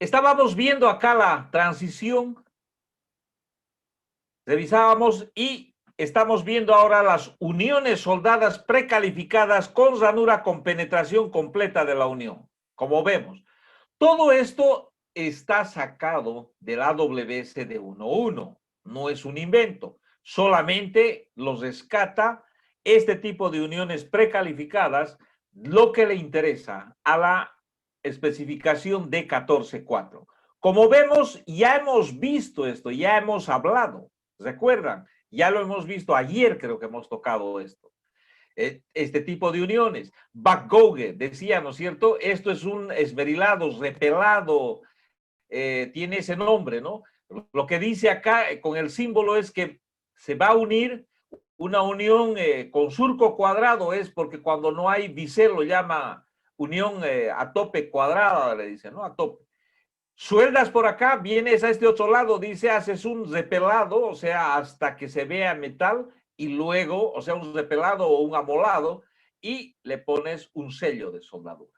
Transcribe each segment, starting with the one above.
Estábamos viendo acá la transición, revisábamos y estamos viendo ahora las uniones soldadas precalificadas con ranura con penetración completa de la unión. Como vemos, todo esto está sacado del AWS 1.1, no es un invento, solamente los rescata este tipo de uniones precalificadas, lo que le interesa a la especificación de 14.4. Como vemos, ya hemos visto esto, ya hemos hablado, ¿recuerdan? Ya lo hemos visto ayer, creo que hemos tocado esto. Este tipo de uniones. Backgauge, decía, ¿no es cierto? Esto es un esmerilado, repelado, tiene ese nombre, ¿no? Lo que dice acá con el símbolo es que se va a unir una unión con surco cuadrado, es porque cuando no hay bisel lo llama unión a tope cuadrada, le dice, ¿no? A tope. Sueldas por acá, vienes a este otro lado, dice, haces un repelado, o sea, hasta que se vea metal, y luego, o sea, un repelado o un amolado, y le pones un sello de soldadura.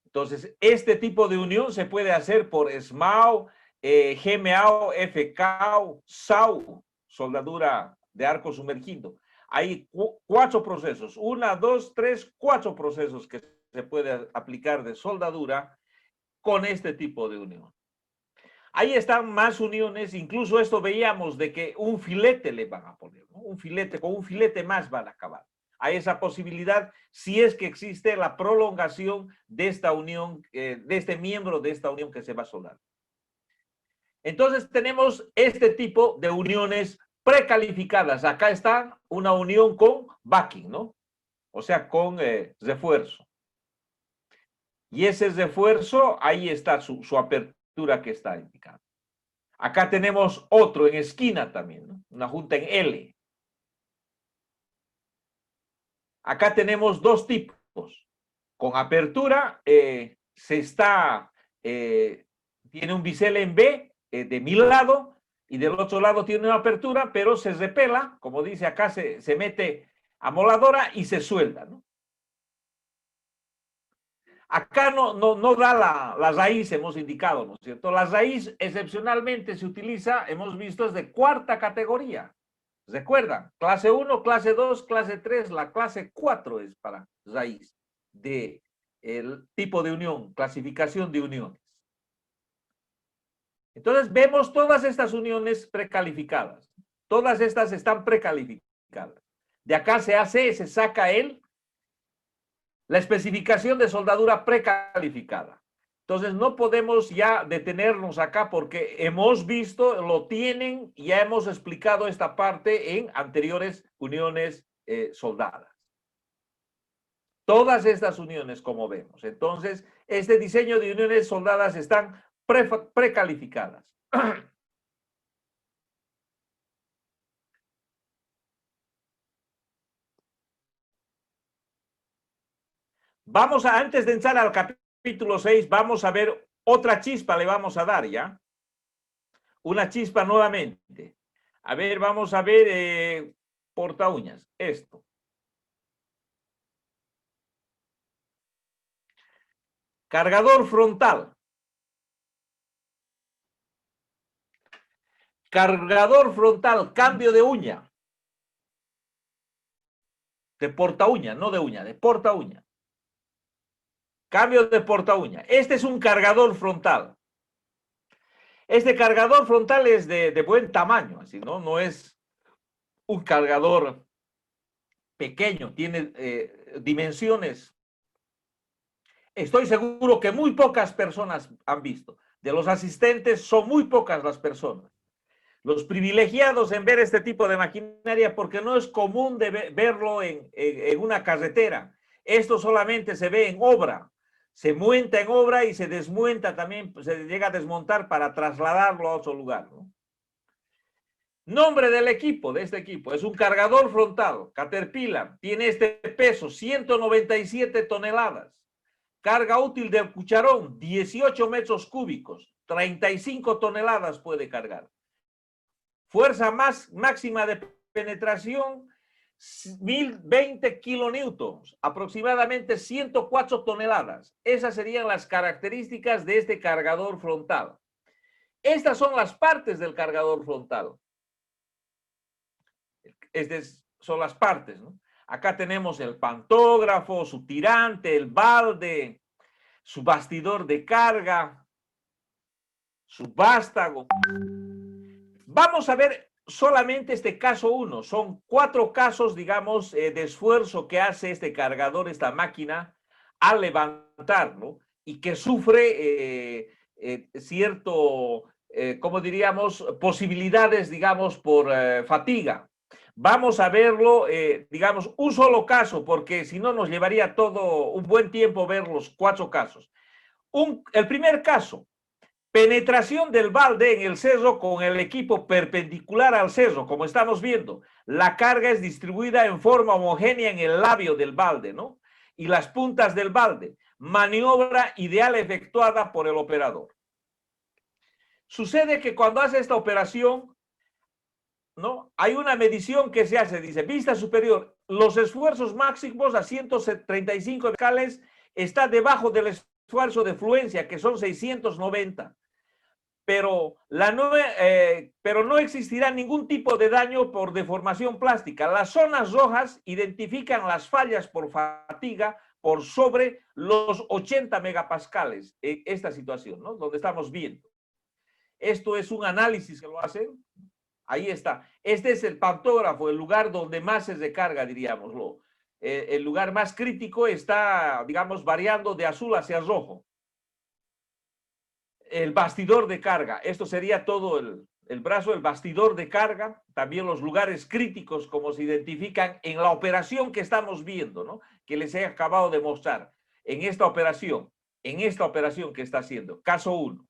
Entonces, este tipo de unión se puede hacer por SMAO, GMAO, FKO, SAO, soldadura de arco sumergido. Hay 4 procesos, 1, 2, 3, 4 procesos que se puede aplicar de soldadura con este tipo de unión. Ahí están más uniones, incluso esto veíamos de que un filete le van a poner, ¿no? Un filete, con un filete más van a acabar. Hay esa posibilidad si es que existe la prolongación de esta unión, de este miembro de esta unión que se va a soldar. Entonces tenemos este tipo de uniones precalificadas. Acá está una unión con backing, ¿no? O sea, con refuerzo. Y ese refuerzo, ahí está su apertura que está indicada. Acá tenemos otro en esquina también, ¿no? Una junta en L. Acá tenemos 2 tipos. Con apertura, tiene un bisel en B de mi lado y del otro lado tiene una apertura, pero se repela, como dice acá, se mete amoladora y se suelda, ¿no? Acá no da la raíz, hemos indicado, ¿no es cierto? La raíz excepcionalmente se utiliza, hemos visto, es de 4ª categoría. ¿Recuerdan? Clase 1, clase 2, clase 3, la clase 4 es para raíz de el tipo de unión, clasificación de uniones. Entonces vemos todas estas uniones precalificadas. Todas estas están precalificadas. De acá se saca la especificación de soldadura precalificada. Entonces no podemos ya detenernos acá porque hemos visto, lo tienen, ya hemos explicado esta parte en anteriores uniones soldadas. Todas estas uniones, como vemos. Entonces, este diseño de uniones soldadas están precalificadas. Vamos a, antes de entrar al capítulo 6, vamos a ver otra chispa, le vamos a dar ya. Una chispa nuevamente. A ver, vamos a ver porta uñas. Esto. Cargador frontal. Cargador frontal, cambio de uña. De porta uña, no de uña, de porta uña. Cambio de porta uña. Este es un cargador frontal. Este cargador frontal es de buen tamaño, así, ¿no? No es un cargador pequeño, tiene dimensiones. Estoy seguro que muy pocas personas han visto. De los asistentes son muy pocas las personas. Los privilegiados en ver este tipo de maquinaria porque no es común de verlo en una carretera. Esto solamente se ve en obra. Se monta en obra y se desmonta también, se llega a desmontar para trasladarlo a otro lugar, ¿no? Nombre del equipo, de este equipo, es un cargador frontal, Caterpillar, tiene este peso, 197 toneladas. Carga útil del cucharón, 18 metros cúbicos, 35 toneladas puede cargar. Fuerza máxima de penetración, 1020 kilonewtons, aproximadamente 104 toneladas. Esas serían las características de este cargador frontal. Estas son las partes del cargador frontal. Estas son las partes, ¿no? Acá tenemos el pantógrafo, su tirante, el balde, su bastidor de carga, su vástago. Vamos a ver solamente este caso 1. Son 4 casos, digamos, de esfuerzo que hace este cargador, esta máquina, al levantarlo y que sufre cierto, como diríamos, posibilidades, digamos, por fatiga. Vamos a verlo, digamos, un solo caso, porque si no nos llevaría todo un buen tiempo ver los 4 casos. El primer caso, penetración del balde en el cerro con el equipo perpendicular al cerro, como estamos viendo. La carga es distribuida en forma homogénea en el labio del balde, ¿no? Y las puntas del balde. Maniobra ideal efectuada por el operador. Sucede que cuando hace esta operación, ¿no? Hay una medición que se hace, dice, vista superior, los esfuerzos máximos a 135 escales está debajo del esfuerzo de fluencia, que son 690. Pero no existirá ningún tipo de daño por deformación plástica. Las zonas rojas identifican las fallas por fatiga por sobre los 80 megapascales en esta situación, ¿no? Donde estamos viendo. Esto es un análisis que lo hacen. Ahí está. Este es el pantógrafo, el lugar donde más se recarga, diríamoslo. El lugar más crítico está, digamos, variando de azul hacia rojo. El bastidor de carga, esto sería todo el brazo, el bastidor de carga, también los lugares críticos como se identifican en la operación que estamos viendo, ¿no? Que les he acabado de mostrar, en esta operación que está haciendo, caso 1.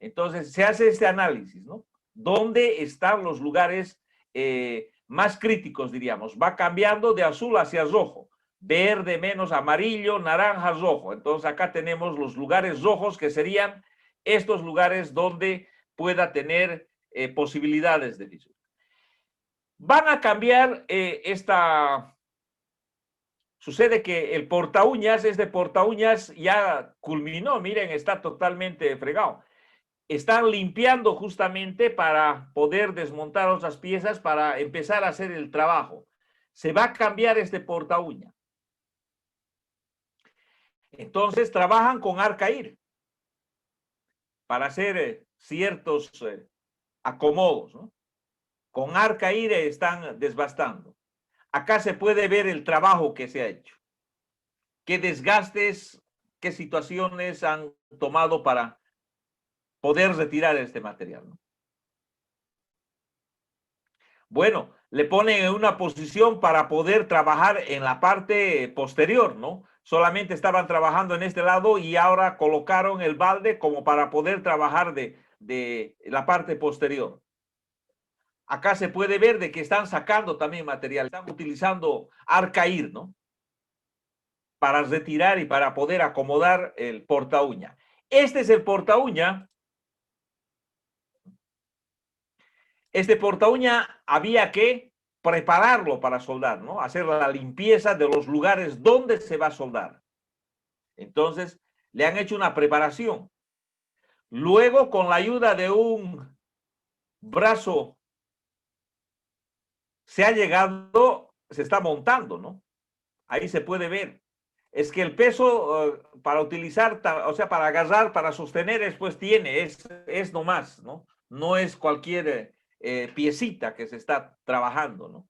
Entonces se hace este análisis, ¿no? ¿Dónde están los lugares más críticos, diríamos? Va cambiando de azul hacia rojo. Verde menos amarillo, naranja, rojo. Entonces acá tenemos los lugares rojos que serían estos lugares donde pueda tener posibilidades de fisura. Van a cambiar Sucede que el portaúñas, este portaúñas ya culminó, miren, está totalmente fregado. Están limpiando justamente para poder desmontar otras piezas para empezar a hacer el trabajo. Se va a cambiar este portaúña. Entonces trabajan con arcaír para hacer ciertos acomodos, ¿no? Con arcaír están desbastando. Acá se puede ver el trabajo que se ha hecho. Qué desgastes, qué situaciones han tomado para poder retirar este material, ¿no? Bueno, le ponen en una posición para poder trabajar en la parte posterior, ¿no? Solamente estaban trabajando en este lado y ahora colocaron el balde como para poder trabajar de la parte posterior. Acá se puede ver de que están sacando también material, están utilizando arcaír, ¿no? Para retirar y para poder acomodar el portaúña. Este es el portaúña. Este portaúña había que prepararlo para soldar, ¿no? Hacer la limpieza de los lugares donde se va a soldar. Entonces, le han hecho una preparación. Luego, con la ayuda de un brazo, se ha llegado, se está montando, ¿no? Ahí se puede ver. Es que el peso para utilizar, o sea, para agarrar, para sostener, después tiene, es nomás, ¿no? No es cualquier piecita que se está trabajando, ¿no?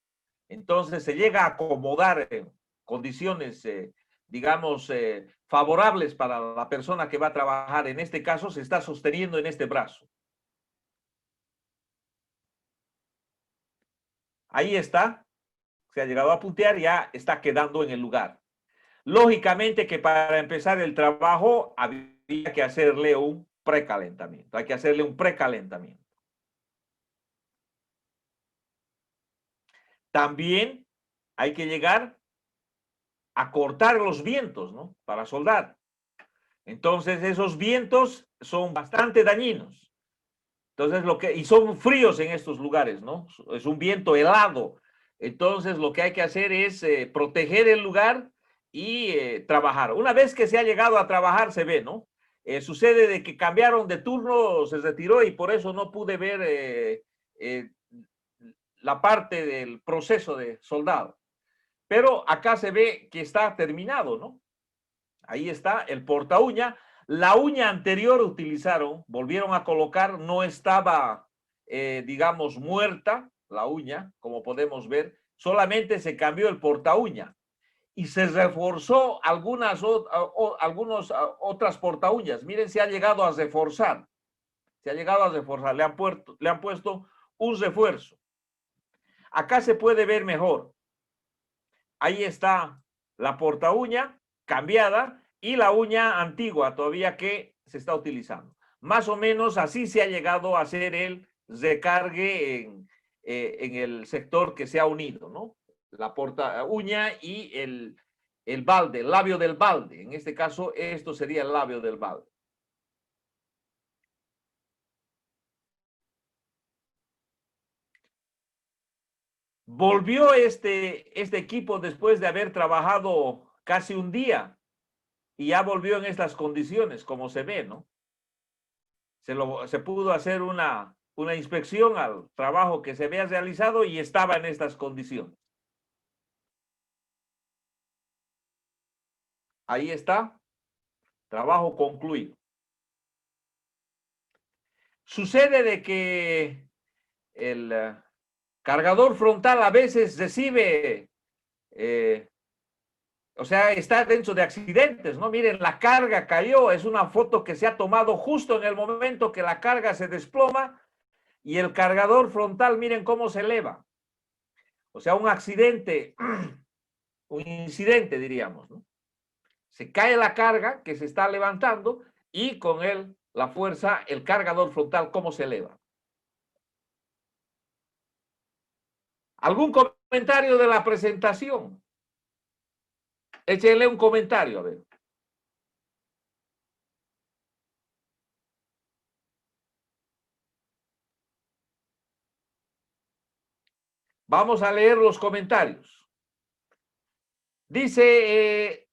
Entonces se llega a acomodar en condiciones, digamos, favorables para la persona que va a trabajar. En este caso se está sosteniendo en este brazo. Ahí está, se ha llegado a puntear, ya está quedando en el lugar. Lógicamente que para empezar el trabajo había que hacerle un precalentamiento, hay que hacerle un precalentamiento. También hay que llegar a cortar los vientos, ¿no? Para soldar. Entonces esos vientos son bastante dañinos. Entonces y son fríos en estos lugares, ¿no? Es un viento helado. Entonces, lo que hay que hacer es proteger el lugar y trabajar. Una vez que se ha llegado a trabajar, se ve, ¿no? Sucede de que cambiaron de turno, se retiró y por eso no pude ver la parte del proceso de soldado. Pero acá se ve que está terminado, ¿no? Ahí está el porta uña. La uña anterior utilizaron, volvieron a colocar, no estaba, digamos, muerta la uña, como podemos ver, solamente se cambió el porta uña y se reforzó algunas otras porta uñas. Miren, se ha llegado a reforzar, le han puesto un refuerzo. Acá se puede ver mejor. Ahí está la porta uña cambiada y la uña antigua todavía que se está utilizando. Más o menos así se ha llegado a hacer el recargue en el sector que se ha unido, ¿no? La porta uña y el balde, el labio del balde. En este caso, esto sería el labio del balde. Volvió este equipo después de haber trabajado casi un día y ya volvió en estas condiciones, como se ve, ¿no? Se pudo hacer una inspección al trabajo que se había realizado y estaba en estas condiciones. Ahí está, trabajo concluido. Sucede de que el cargador frontal a veces recibe, o sea, está dentro de accidentes, ¿no? Miren, la carga cayó, es una foto que se ha tomado justo en el momento que la carga se desploma y el cargador frontal, miren cómo se eleva. O sea, un accidente, un incidente, diríamos, ¿no? Se cae la carga que se está levantando y con él, la fuerza, el cargador frontal, cómo se eleva. ¿Algún comentario de la presentación? Échenle un comentario, a ver. Vamos a leer los comentarios. Dice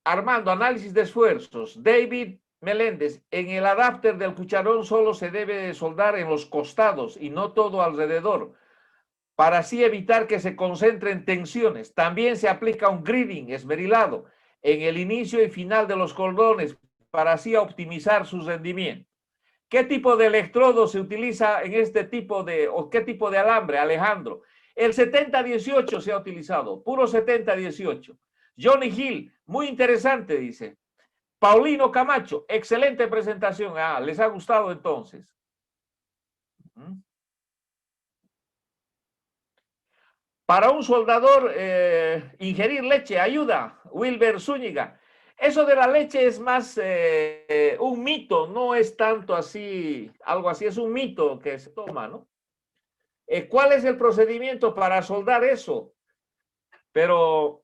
Armando, análisis de esfuerzos. David Meléndez, en el adapter del cucharón solo se debe soldar en los costados y no todo alrededor, para así evitar que se concentren tensiones. También se aplica un gridding esmerilado en el inicio y final de los cordones para así optimizar su rendimiento. ¿Qué tipo de electrodo se utiliza en este tipo de, o qué tipo de alambre, Alejandro? El 70-18 se ha utilizado, puro 70-18. Johnny Hill, muy interesante, dice. Paulino Camacho, excelente presentación. Ah, ¿les ha gustado entonces? Para un soldador, ingerir leche ayuda. Wilber Zúñiga. Eso de la leche es más un mito, no es tanto así, algo así, es un mito que se toma, ¿no? ¿Cuál es el procedimiento para soldar eso? Pero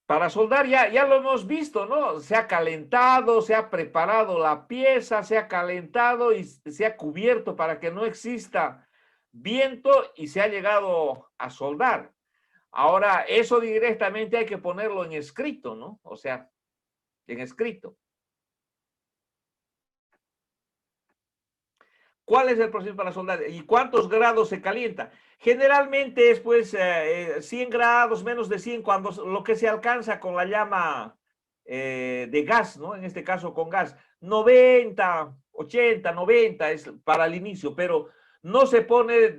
para soldar ya lo hemos visto, ¿no? Se ha calentado, se ha preparado la pieza, se ha calentado y se ha cubierto para que no exista viento y se ha llegado a soldar. Ahora, eso directamente hay que ponerlo en escrito, ¿no? O sea, en escrito. ¿Cuál es el proceso para soldar? ¿Y cuántos grados se calienta? Generalmente es pues 100 grados, menos de 100, cuando lo que se alcanza con la llama de gas, ¿no? En este caso con gas. 90, 80, 90 es para el inicio, pero no se pone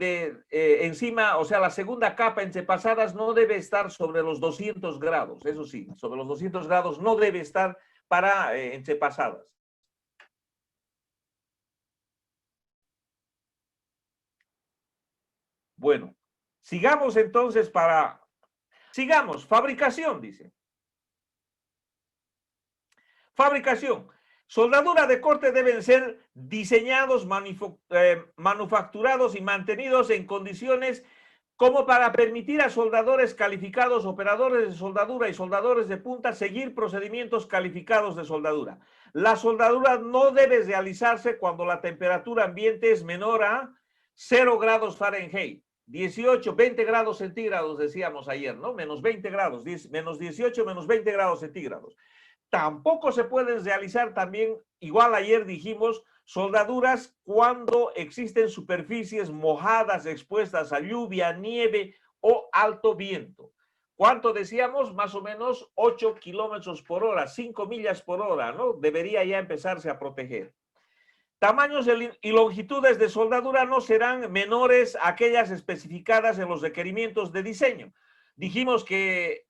encima, o sea, la segunda capa encepasadas no debe estar sobre los 200 grados, eso sí, sobre los 200 grados no debe estar para encepasadas. Bueno, sigamos entonces sigamos, fabricación, dice. Fabricación. Soldadura de corte deben ser diseñados, manufacturados y mantenidos en condiciones como para permitir a soldadores calificados, operadores de soldadura y soldadores de punta seguir procedimientos calificados de soldadura. La soldadura no debe realizarse cuando la temperatura ambiente es menor a 0 grados Fahrenheit. 18, 20 grados centígrados, decíamos ayer, ¿no? Menos 20 grados, menos 18, menos 20 grados centígrados. Tampoco se pueden realizar también, igual ayer dijimos, soldaduras cuando existen superficies mojadas, expuestas a lluvia, nieve o alto viento. ¿Cuánto decíamos? Más o menos 8 kilómetros por hora, 5 millas por hora, ¿no? Debería ya empezarse a proteger. Tamaños y longitudes de soldadura no serán menores a aquellas especificadas en los requerimientos de diseño. Dijimos que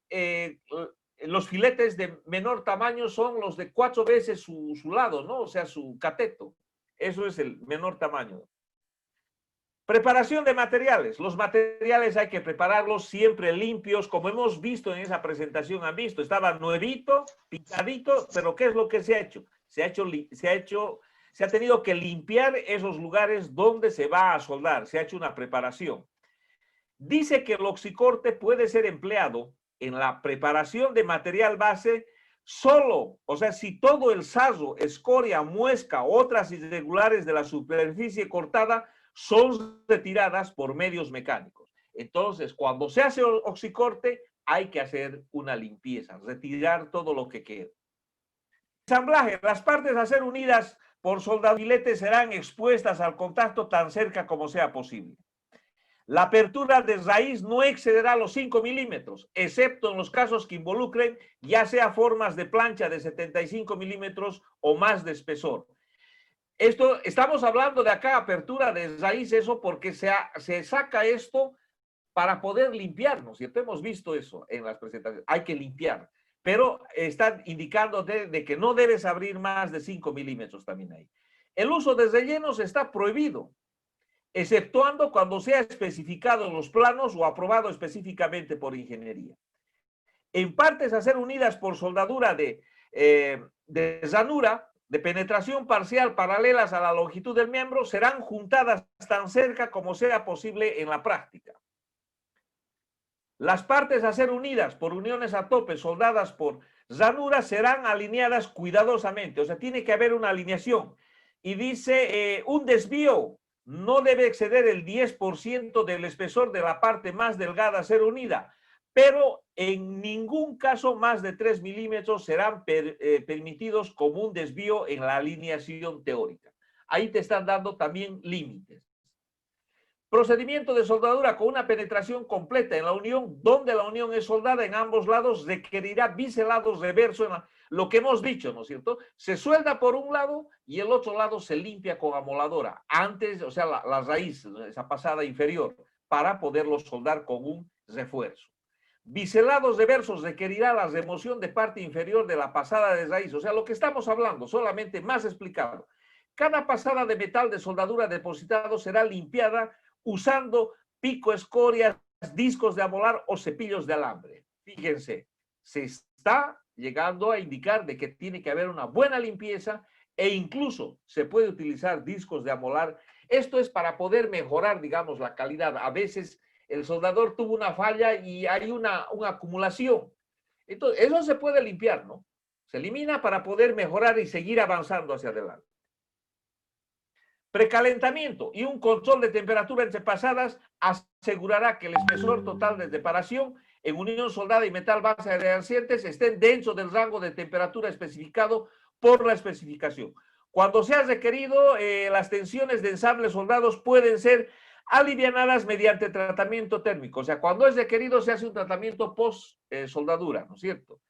los filetes de menor tamaño son los de 4 veces su lado, ¿no? O sea, su cateto. Eso es el menor tamaño. Preparación de materiales. Los materiales hay que prepararlos siempre limpios, como hemos visto en esa presentación, han visto, estaba nuevito, pintadito, pero ¿qué es lo que se ha hecho? Se ha tenido que limpiar esos lugares donde se va a soldar, se ha hecho una preparación. Dice que el oxicorte puede ser empleado en la preparación de material base solo, o sea, si todo el sarro, escoria, muesca, otras irregulares de la superficie cortada son retiradas por medios mecánicos. Entonces, cuando se hace oxicorte, hay que hacer una limpieza, retirar todo lo que quede. Ensamblaje. Las partes a ser unidas por soldadilletes serán expuestas al contacto tan cerca como sea posible. La apertura de raíz no excederá los 5 milímetros, excepto en los casos que involucren ya sea formas de plancha de 75 milímetros o más de espesor. Esto, estamos hablando de acá, apertura de raíz, eso porque se saca esto para poder limpiar, ¿no es cierto? Hemos visto eso en las presentaciones, hay que limpiar, pero están indicando de que no debes abrir más de 5 milímetros también ahí. El uso de rellenos está prohibido, exceptuando cuando sea especificado en los planos o aprobado específicamente por ingeniería. En partes a ser unidas por soldadura de ranura, de penetración parcial paralelas a la longitud del miembro, serán juntadas tan cerca como sea posible en la práctica. Las partes a ser unidas por uniones a tope soldadas por ranura serán alineadas cuidadosamente, o sea, tiene que haber una alineación. Y dice, un desvío no debe exceder el 10% del espesor de la parte más delgada a ser unida, pero en ningún caso más de 3 milímetros serán permitidos como un desvío en la alineación teórica. Ahí te están dando también límites. Procedimiento de soldadura con una penetración completa en la unión, donde la unión es soldada en ambos lados, requerirá biselados reverso en lo que hemos dicho, ¿no es cierto? Se suelda por un lado y el otro lado se limpia con amoladora, antes, o sea, la raíz, esa pasada inferior, para poderlo soldar con un refuerzo. Biselados reversos requerirá la remoción de parte inferior de la pasada de raíz, o sea, lo que estamos hablando, solamente más explicado. Cada pasada de metal de soldadura depositado será limpiada usando pico, escorias, discos de amolar o cepillos de alambre. Fíjense, se está llegando a indicar de que tiene que haber una buena limpieza e incluso se puede utilizar discos de amolar. Esto es para poder mejorar, digamos, la calidad. A veces el soldador tuvo una falla y hay una acumulación. Entonces, eso se puede limpiar, ¿no? Se elimina para poder mejorar y seguir avanzando hacia adelante. Precalentamiento y un control de temperatura entre pasadas asegurará que el espesor total de separación en unión soldada y metal base de adherentes estén dentro del rango de temperatura especificado por la especificación. Cuando sea requerido, las tensiones de ensambles soldados pueden ser alivianadas mediante tratamiento térmico. O sea, cuando es requerido se hace un tratamiento post soldadura, ¿no es cierto?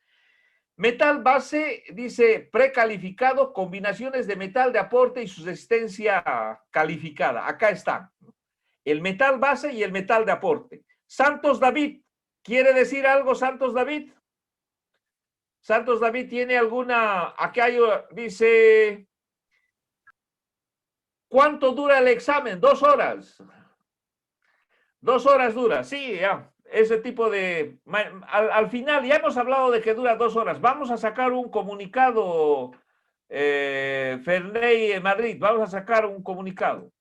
Metal base, dice, precalificado, combinaciones de metal de aporte y su resistencia calificada. Acá están. El metal base y el metal de aporte. Santos David, ¿quiere decir algo Santos David? Santos David tiene alguna, acá hay, dice, ¿cuánto dura el examen? 2 horas. 2 horas dura, sí, ya. Ese tipo de... Al final, ya hemos hablado de que dura 2 horas. Vamos a sacar un comunicado, Ferney Madrid, vamos a sacar un comunicado.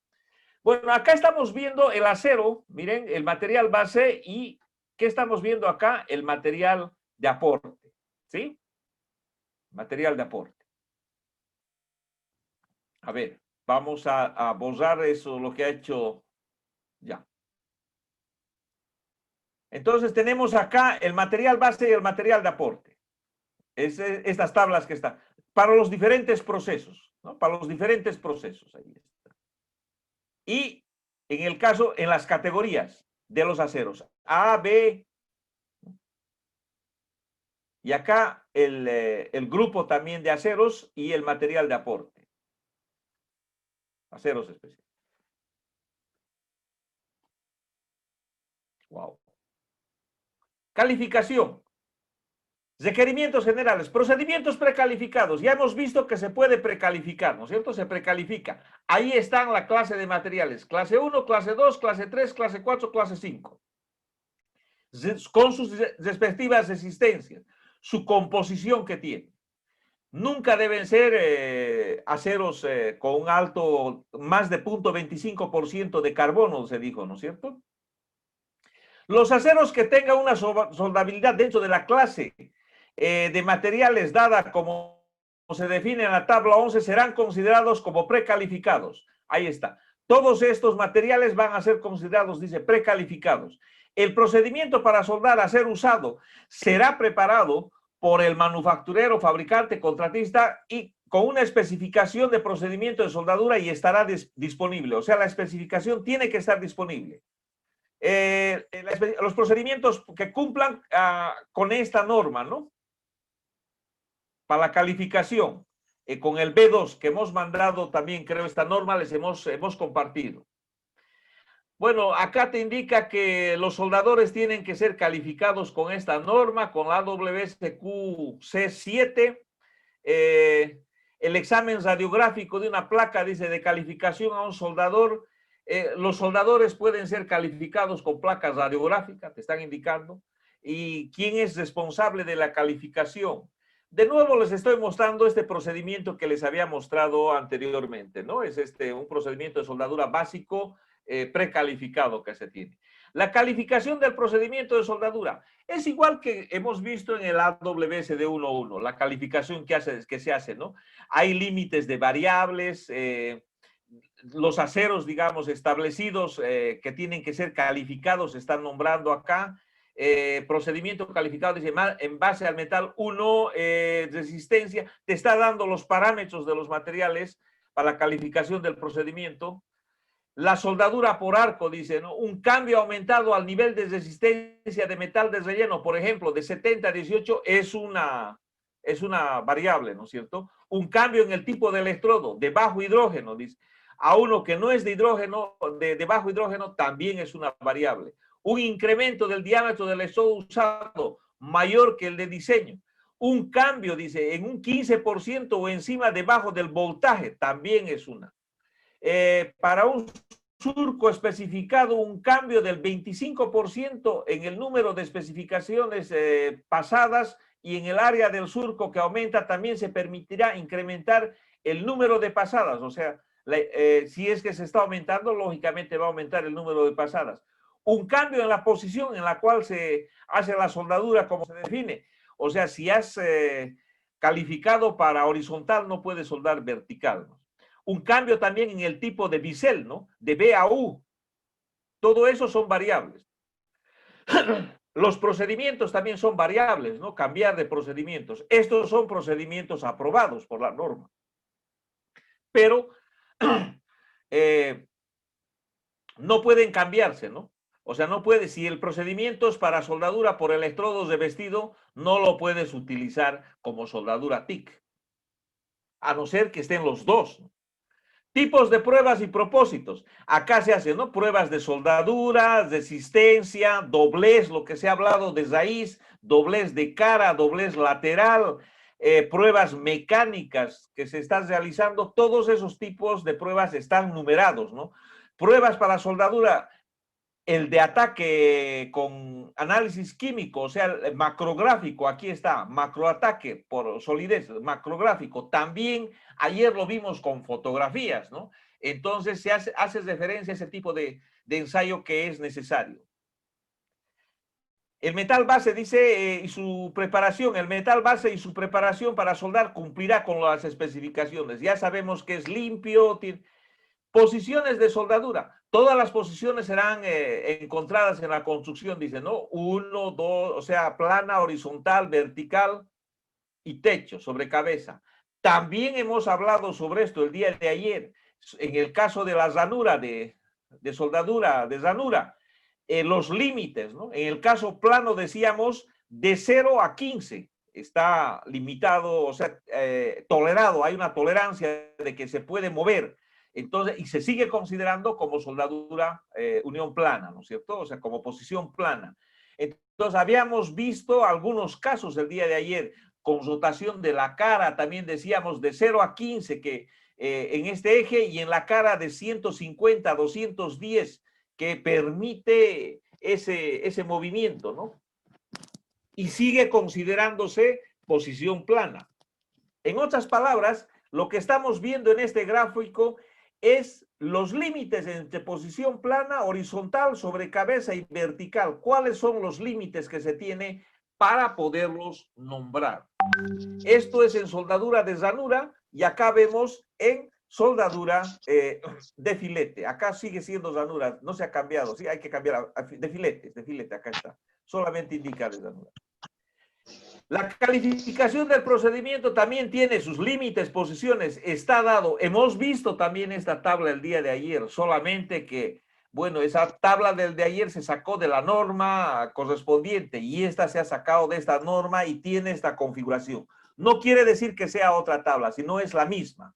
Bueno, acá estamos viendo el acero, miren, el material base y ¿qué estamos viendo acá? El material de aporte, ¿sí? Material de aporte. A ver, vamos a borrar eso, lo que ha hecho ya. Entonces tenemos acá el material base y el material de aporte. Estas tablas que están. Para los diferentes procesos, ¿no? Para los diferentes procesos. Ahí está. Y en el caso, en las categorías de los aceros. A, B. Y acá el grupo también de aceros y el material de aporte. Aceros especiales. Wow. Calificación. Requerimientos generales, procedimientos precalificados. Ya hemos visto que se puede precalificar, ¿no es cierto? Se precalifica. Ahí están la clase de materiales. Clase 1, clase 2, clase 3, clase 4, clase 5. Con sus respectivas resistencias, su composición que tiene. Nunca deben ser aceros con un alto, más de 0.25% de carbono, se dijo, ¿no es cierto? Los aceros que tengan una soldabilidad dentro de la clase de materiales dada como se define en la tabla 11 serán considerados como precalificados. Ahí está. Todos estos materiales van a ser considerados, dice, precalificados. El procedimiento para soldar a ser usado será preparado por el manufacturero, fabricante, contratista y con una especificación de procedimiento de soldadura y estará disponible. O sea, la especificación tiene que estar disponible. Los procedimientos que cumplan con esta norma, ¿no? Para la calificación, con el B2 que hemos mandado también, creo, esta norma, les hemos compartido. Bueno, acá te indica que los soldadores tienen que ser calificados con esta norma, con la WSQC7. El examen radiográfico de una placa, dice, de calificación a un soldador. Los soldadores pueden ser calificados con placas radiográficas, te están indicando. ¿Y quién es responsable de la calificación? De nuevo les estoy mostrando este procedimiento que les había mostrado anteriormente, ¿no? Es un procedimiento de soldadura básico precalificado que se tiene. La calificación del procedimiento de soldadura es igual que hemos visto en el AWSD 1.1, la calificación que se hace, ¿no? Hay límites de variables, los aceros, digamos, establecidos que tienen que ser calificados, se están nombrando acá. Procedimiento calificado, dice, en base al metal 1, resistencia, te está dando los parámetros de los materiales para la calificación del procedimiento. La soldadura por arco, dice, ¿no? Un cambio aumentado al nivel de resistencia de metal de relleno, por ejemplo, de 70 a 18 es una variable, ¿no es cierto? Un cambio en el tipo de electrodo de bajo hidrógeno, dice, a uno que no es de hidrógeno, de bajo hidrógeno, también es una variable. Un incremento del diámetro del electrodo usado mayor que el de diseño. Un cambio, dice, en un 15% o encima debajo del voltaje, también es una. Para un surco especificado, un cambio del 25% en el número de especificaciones pasadas y en el área del surco que aumenta también se permitirá incrementar el número de pasadas. O sea, si es que se está aumentando, lógicamente va a aumentar el número de pasadas. Un cambio en la posición en la cual se hace la soldadura, como se define. O sea, si has calificado para horizontal, no puedes soldar vertical, ¿no? Un cambio también en el tipo de bisel, ¿no? De B a U. Todo eso son variables. Los procedimientos también son variables, ¿no? Cambiar de procedimientos. Estos son procedimientos aprobados por la norma. Pero no pueden cambiarse, ¿no? O sea, no puede, si el procedimiento es para soldadura por electrodos de vestido, no lo puedes utilizar como soldadura TIC. A no ser que estén los dos, ¿no? Tipos de pruebas y propósitos. Acá se hacen, ¿no? Pruebas de soldadura, resistencia, doblez, lo que se ha hablado de raíz, doblez de cara, doblez lateral, pruebas mecánicas que se están realizando. Todos esos tipos de pruebas están numerados, ¿no? Pruebas para soldadura, el de ataque con análisis químico, o sea, el macrográfico, aquí está, macroataque por solidez, macrográfico. También ayer lo vimos con fotografías, ¿no? Entonces se hace referencia a ese tipo de ensayo que es necesario. El metal base dice, y su preparación, el metal base y su preparación para soldar cumplirá con las especificaciones. Ya sabemos que es limpio, Posiciones de soldadura. Todas las posiciones serán encontradas en la construcción, dice, ¿no? 1, 2, o sea, plana, horizontal, vertical y techo sobre cabeza. También hemos hablado sobre esto el día de ayer, en el caso de la ranura, de soldadura, de ranura, los límites, ¿no? En el caso plano decíamos de 0 a 15. Está limitado, o sea, tolerado, hay una tolerancia de que se puede mover. Entonces, y se sigue considerando como soldadura unión plana, ¿no es cierto? O sea, como posición plana. Entonces, habíamos visto algunos casos el día de ayer con rotación de la cara, también decíamos de 0 a 15 que en este eje y en la cara de 150 a 210 que permite ese movimiento, ¿no? Y sigue considerándose posición plana. En otras palabras, lo que estamos viendo en este gráfico es los límites entre posición plana, horizontal, sobre cabeza y vertical. ¿Cuáles son los límites que se tiene para poderlos nombrar? Esto es en soldadura de ranura y acá vemos en soldadura de filete. Acá sigue siendo ranura, no se ha cambiado, sí, hay que cambiar de filete, acá está. Solamente indica de ranura. La calificación del procedimiento también tiene sus límites, posiciones, está dado. Hemos visto también esta tabla el día de ayer, solamente que, bueno, esa tabla del de ayer se sacó de la norma correspondiente y esta se ha sacado de esta norma y tiene esta configuración. No quiere decir que sea otra tabla, sino es la misma,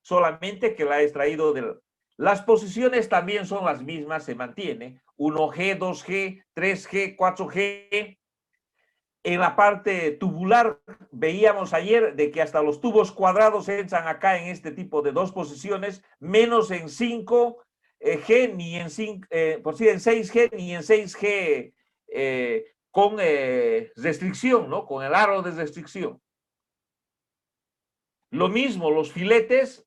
solamente que la he extraído del... Las posiciones también son las mismas, se mantiene, 1G, 2G, 3G, 4G. En la parte tubular veíamos ayer de que hasta los tubos cuadrados entran acá en este tipo de dos posiciones, menos en 5G ni en 5, por si en 6G ni en 6G con restricción, ¿no? Con el aro de restricción. Lo mismo, los filetes,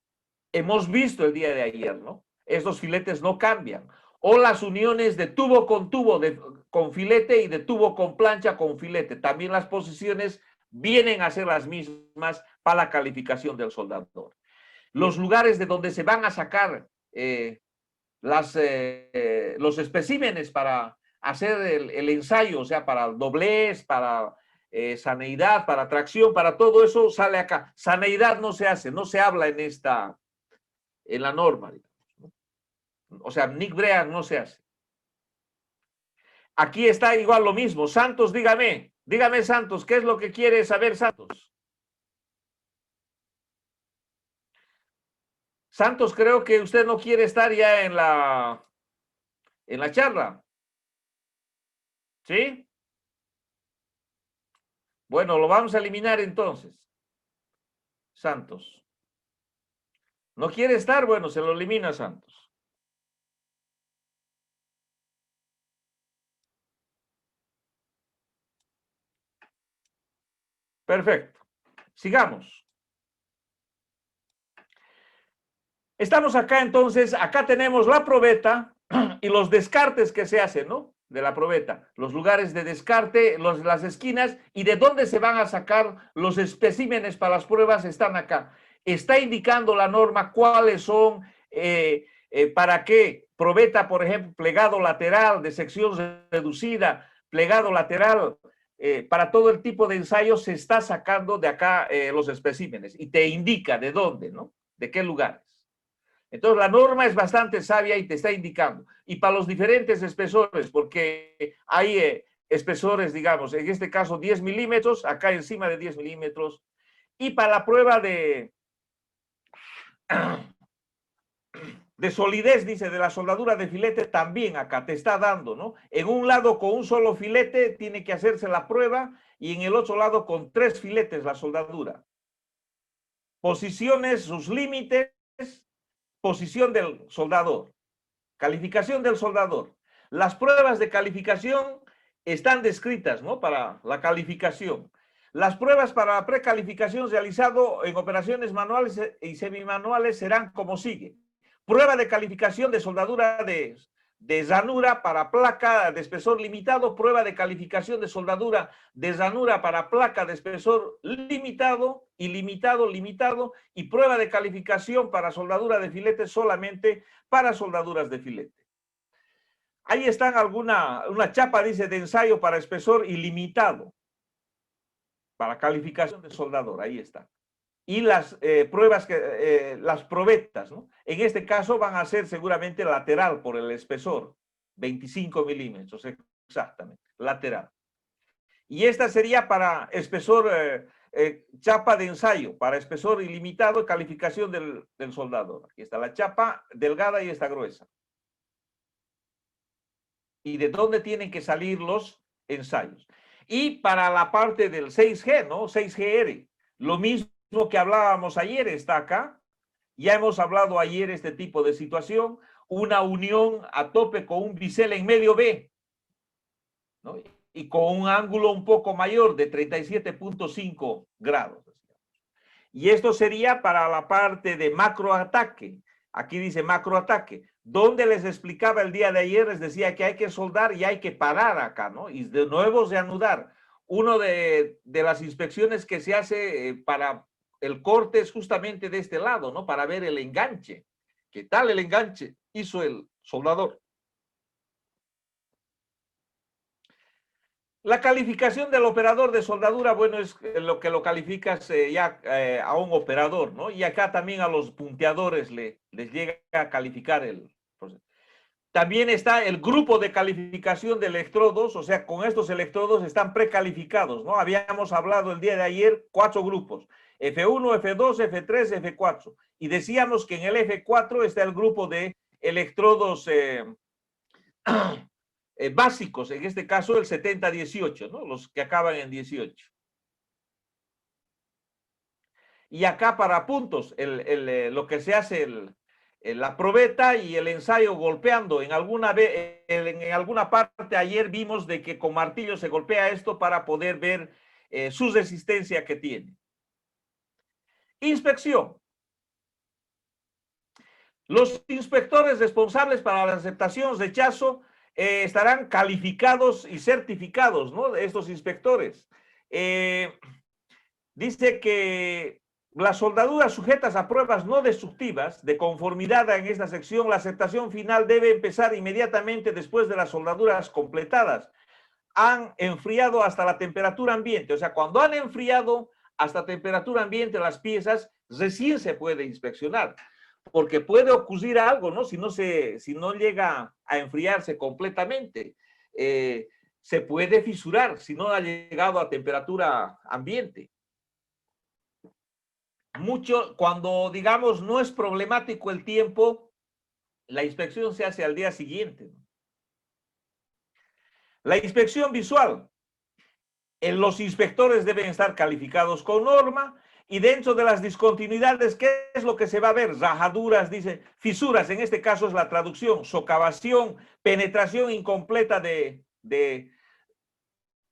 hemos visto el día de ayer, ¿no? Estos filetes no cambian. O las uniones de tubo, con filete y de tubo con plancha con filete. También las posiciones vienen a ser las mismas para la calificación del soldador. Los lugares de donde se van a sacar los especímenes para hacer el ensayo, o sea, para el doblez, para saneidad, para tracción, para todo eso sale acá. Saneidad no se hace, no se habla en la norma, digamos, ¿no? O sea, Nick Brea no se hace. Aquí está igual lo mismo. Santos, dígame Santos, ¿qué es lo que quiere saber Santos? Santos, creo que usted no quiere estar ya en la charla. ¿Sí? Bueno, lo vamos a eliminar entonces. Santos. ¿No quiere estar? Bueno, se lo elimina Santos. Perfecto. Sigamos. Estamos acá entonces, acá tenemos la probeta y los descartes que se hacen, ¿no? De la probeta, los lugares de descarte, las esquinas y de dónde se van a sacar los especímenes para las pruebas están acá. Está indicando la norma cuáles son, para qué, probeta, por ejemplo, plegado lateral de sección reducida, plegado lateral, para todo el tipo de ensayos se está sacando de acá los especímenes y te indica de dónde, ¿no? De qué lugares. Entonces, la norma es bastante sabia y te está indicando. Y para los diferentes espesores, porque hay espesores, digamos, en este caso 10 milímetros, acá encima de 10 milímetros. Y para la prueba de solidez, dice, de la soldadura de filete, también acá te está dando, ¿no? En un lado con un solo filete tiene que hacerse la prueba y en el otro lado con 3 filetes la soldadura. Posiciones, sus límites, posición del soldador, calificación del soldador. Las pruebas de calificación están descritas, ¿no? Para la calificación. Las pruebas para la precalificación realizado en operaciones manuales y semimanuales serán como sigue. Prueba de calificación de soldadura de ranura para placa de espesor limitado, prueba de calificación de soldadura de ranura para placa de espesor limitado, ilimitado, limitado, y prueba de calificación para soldadura de filete solamente para soldaduras de filete. Ahí están una chapa, dice, de ensayo para espesor ilimitado, para calificación de soldador, ahí está. Y las pruebas, las probetas, ¿no? En este caso van a ser seguramente lateral por el espesor, 25 milímetros, exactamente, lateral. Y esta sería para espesor, chapa de ensayo, para espesor ilimitado, calificación del soldador. Aquí está la chapa delgada y esta gruesa. Y de dónde tienen que salir los ensayos. Y para la parte del 6G, ¿no? 6GR, lo mismo que hablábamos ayer está acá. Ya hemos hablado ayer este tipo de situación, una unión a tope con un bisel en medio B, ¿no? Y con un ángulo un poco mayor de 37.5 grados. Y esto sería para la parte de macroataque. Aquí dice macroataque, donde les explicaba el día de ayer, les decía que hay que soldar y hay que parar acá, ¿no? Y de nuevo reanudar. Uno de las inspecciones que se hace para el corte es justamente de este lado, ¿no? Para ver el enganche. ¿Qué tal el enganche hizo el soldador? La calificación del operador de soldadura, bueno, es lo que lo calificas a un operador, ¿no? Y acá también a los punteadores les llega a calificar el proceso. También está el grupo de calificación de electrodos, o sea, con estos electrodos están precalificados, ¿no? Habíamos hablado el día de ayer 4 grupos, F1, F2, F3, F4. Y decíamos que en el F4 está el grupo de electrodos básicos, en este caso el 70-18, ¿no? Los que acaban en 18. Y acá para puntos, lo que se hace la probeta y el ensayo golpeando. En alguna parte ayer vimos de que con martillo se golpea esto para poder ver su resistencia que tiene. Inspección. Los inspectores responsables para la aceptación, rechazo, estarán calificados y certificados, ¿no? Estos inspectores. Dice que las soldaduras sujetas a pruebas no destructivas de conformidad en esta sección, la aceptación final debe empezar inmediatamente después de las soldaduras completadas. Han enfriado hasta la temperatura ambiente, o sea, cuando han enfriado hasta temperatura ambiente las piezas, recién se puede inspeccionar, porque puede ocurrir algo, ¿no? Si no llega a enfriarse completamente, se puede fisurar si no ha llegado a temperatura ambiente. Cuando digamos no es problemático el tiempo, la inspección se hace al día siguiente. La inspección visual. Los inspectores deben estar calificados con norma y dentro de las discontinuidades, ¿qué es lo que se va a ver? Rajaduras, dice, fisuras, en este caso es la traducción, socavación, penetración incompleta de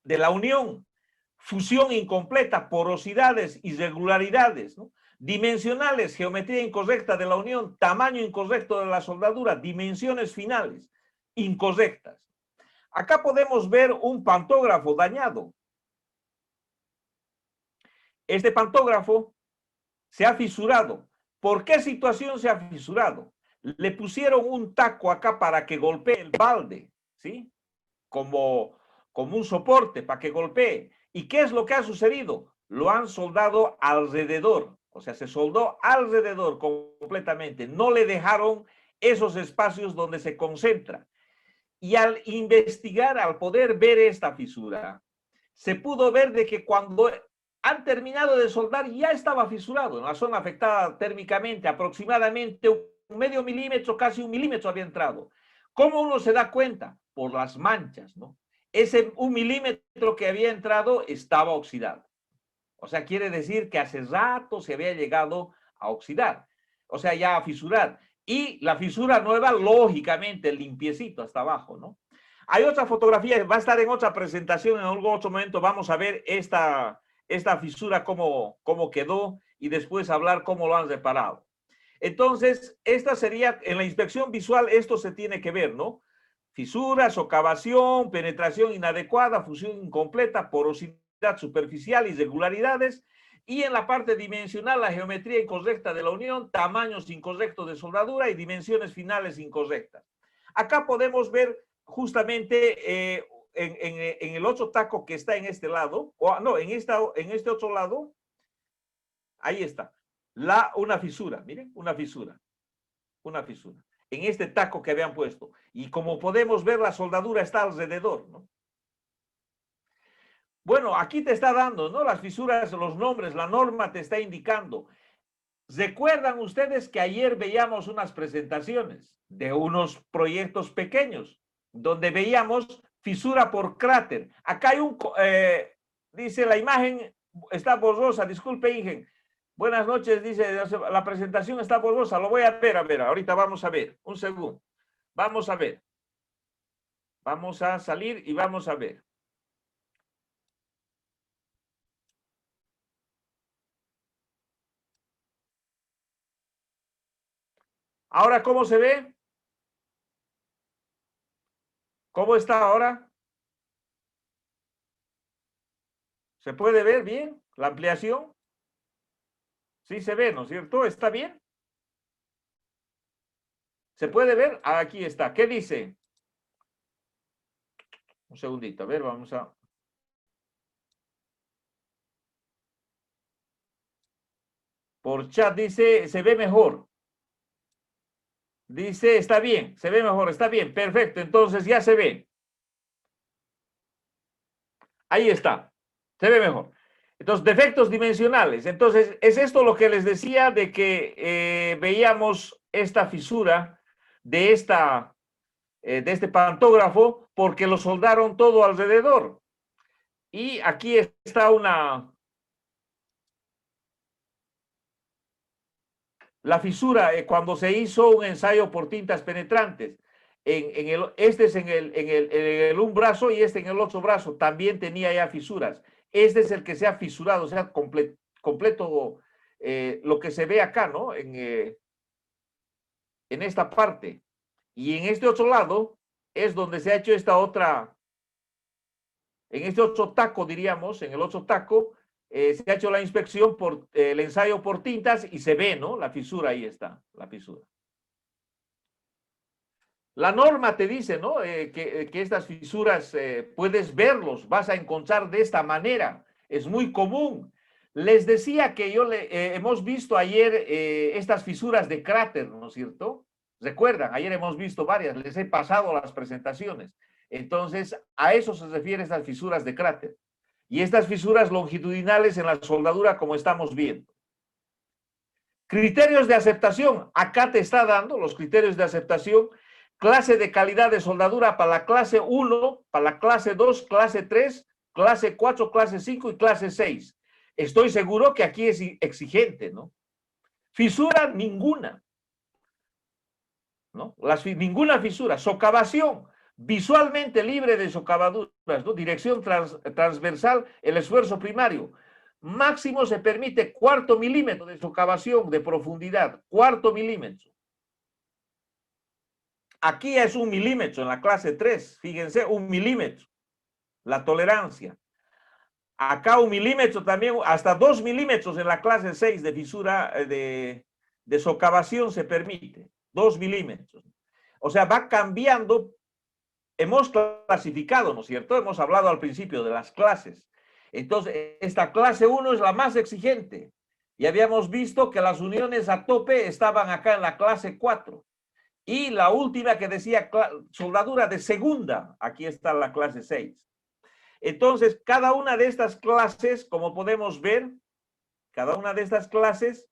la unión, fusión incompleta, porosidades, irregularidades, ¿no? Dimensionales, geometría incorrecta de la unión, tamaño incorrecto de la soldadura, dimensiones finales incorrectas. Acá podemos ver un pantógrafo dañado. Este pantógrafo se ha fisurado. ¿Por qué situación se ha fisurado? Le pusieron un taco acá para que golpee el balde, ¿sí? Como un soporte para que golpee. ¿Y qué es lo que ha sucedido? Lo han soldado alrededor, o sea, se soldó alrededor completamente. No le dejaron esos espacios donde se concentra. Y al investigar, al poder ver esta fisura, se pudo ver de que cuando han terminado de soldar ya estaba fisurado, en la zona afectada térmicamente, aproximadamente un medio milímetro, casi 1 milímetro había entrado. ¿Cómo uno se da cuenta? Por las manchas, ¿no? Ese 1 milímetro que había entrado estaba oxidado. O sea, quiere decir que hace rato se había llegado a oxidar, o sea, ya a fisurar. Y la fisura nueva, lógicamente, limpiecito hasta abajo, ¿no? Hay otra fotografía, va a estar en otra presentación, en algún otro momento vamos a ver esta fisura cómo quedó y después hablar cómo lo han reparado. Entonces, esta sería, en la inspección visual, esto se tiene que ver, ¿no? Fisura, socavación, penetración inadecuada, fusión incompleta, porosidad superficial, irregularidades. Y en la parte dimensional, la geometría incorrecta de la unión, tamaños incorrectos de soldadura y dimensiones finales incorrectas. Acá podemos ver justamente en el otro taco que está en este lado, o no, en este otro lado, ahí está, una fisura, miren, una fisura. En este taco que habían puesto. Y como podemos ver, la soldadura está alrededor, ¿no? Bueno, aquí te está dando, ¿no? Las fisuras, los nombres, la norma te está indicando. ¿Recuerdan ustedes que ayer veíamos unas presentaciones de unos proyectos pequeños donde veíamos fisura por cráter? Acá hay dice la imagen está borrosa, disculpe, Ingen. Buenas noches, dice, la presentación está borrosa, lo voy a ver, ahorita vamos a ver, un segundo. Vamos a ver. Vamos a salir y vamos a ver. Ahora, ¿cómo se ve? ¿Cómo está ahora? ¿Se puede ver bien la ampliación? Sí se ve, ¿no es cierto? ¿Está bien? ¿Se puede ver? Aquí está. ¿Qué dice? Un segundito, a ver, vamos a... Por chat dice, se ve mejor. Dice, está bien, se ve mejor, está bien, perfecto, entonces ya se ve. Ahí está, se ve mejor. Entonces, defectos dimensionales. Entonces, es esto lo que les decía de que veíamos esta fisura de, de este pantógrafo porque lo soldaron todo alrededor. Y aquí está la fisura cuando se hizo un ensayo por tintas penetrantes. Este es en un brazo y este en el otro brazo. También tenía ya fisuras. Este es el que se ha fisurado, o sea, completo lo que se ve acá, ¿no? En esta parte. Y en este otro lado es donde se ha hecho esta otra, en este otro taco, diríamos, en el otro taco, se ha hecho la inspección por el ensayo por tintas y se ve, ¿no? La fisura, ahí está, la fisura. La norma te dice, ¿no? Que estas fisuras puedes verlos, vas a encontrar de esta manera. Es muy común. Les decía que hemos visto ayer estas fisuras de cráter, ¿no es cierto? Recuerdan, ayer hemos visto varias, les he pasado las presentaciones. Entonces, a eso se refieren estas fisuras de cráter. Y estas fisuras longitudinales en la soldadura, como estamos viendo. Criterios de aceptación. Acá te está dando los criterios de aceptación. Clase de calidad de soldadura para la clase 1, para la clase 2, clase 3, clase 4, clase 5 y clase 6. Estoy seguro que aquí es exigente, ¿no? Fisura, ninguna. ¿No? Ninguna fisura. Socavación, visualmente libre de socavaduras, ¿no? Dirección transversal, el esfuerzo primario. Máximo se permite 1/4 milímetro de socavación de profundidad, 1/4 milímetro. Aquí es 1 milímetro en la clase 3, fíjense, 1 milímetro, la tolerancia. Acá 1 milímetro también, hasta 2 milímetros en la clase 6 de fisura de socavación se permite, 2 milímetros. O sea, va cambiando, hemos clasificado, ¿no es cierto? Hemos hablado al principio de las clases. Entonces, esta clase 1 es la más exigente. Y habíamos visto que las uniones a tope estaban acá en la clase 4. Y la última que decía soldadura de segunda, aquí está la clase 6. Entonces, cada una de estas clases, como podemos ver, cada una de estas clases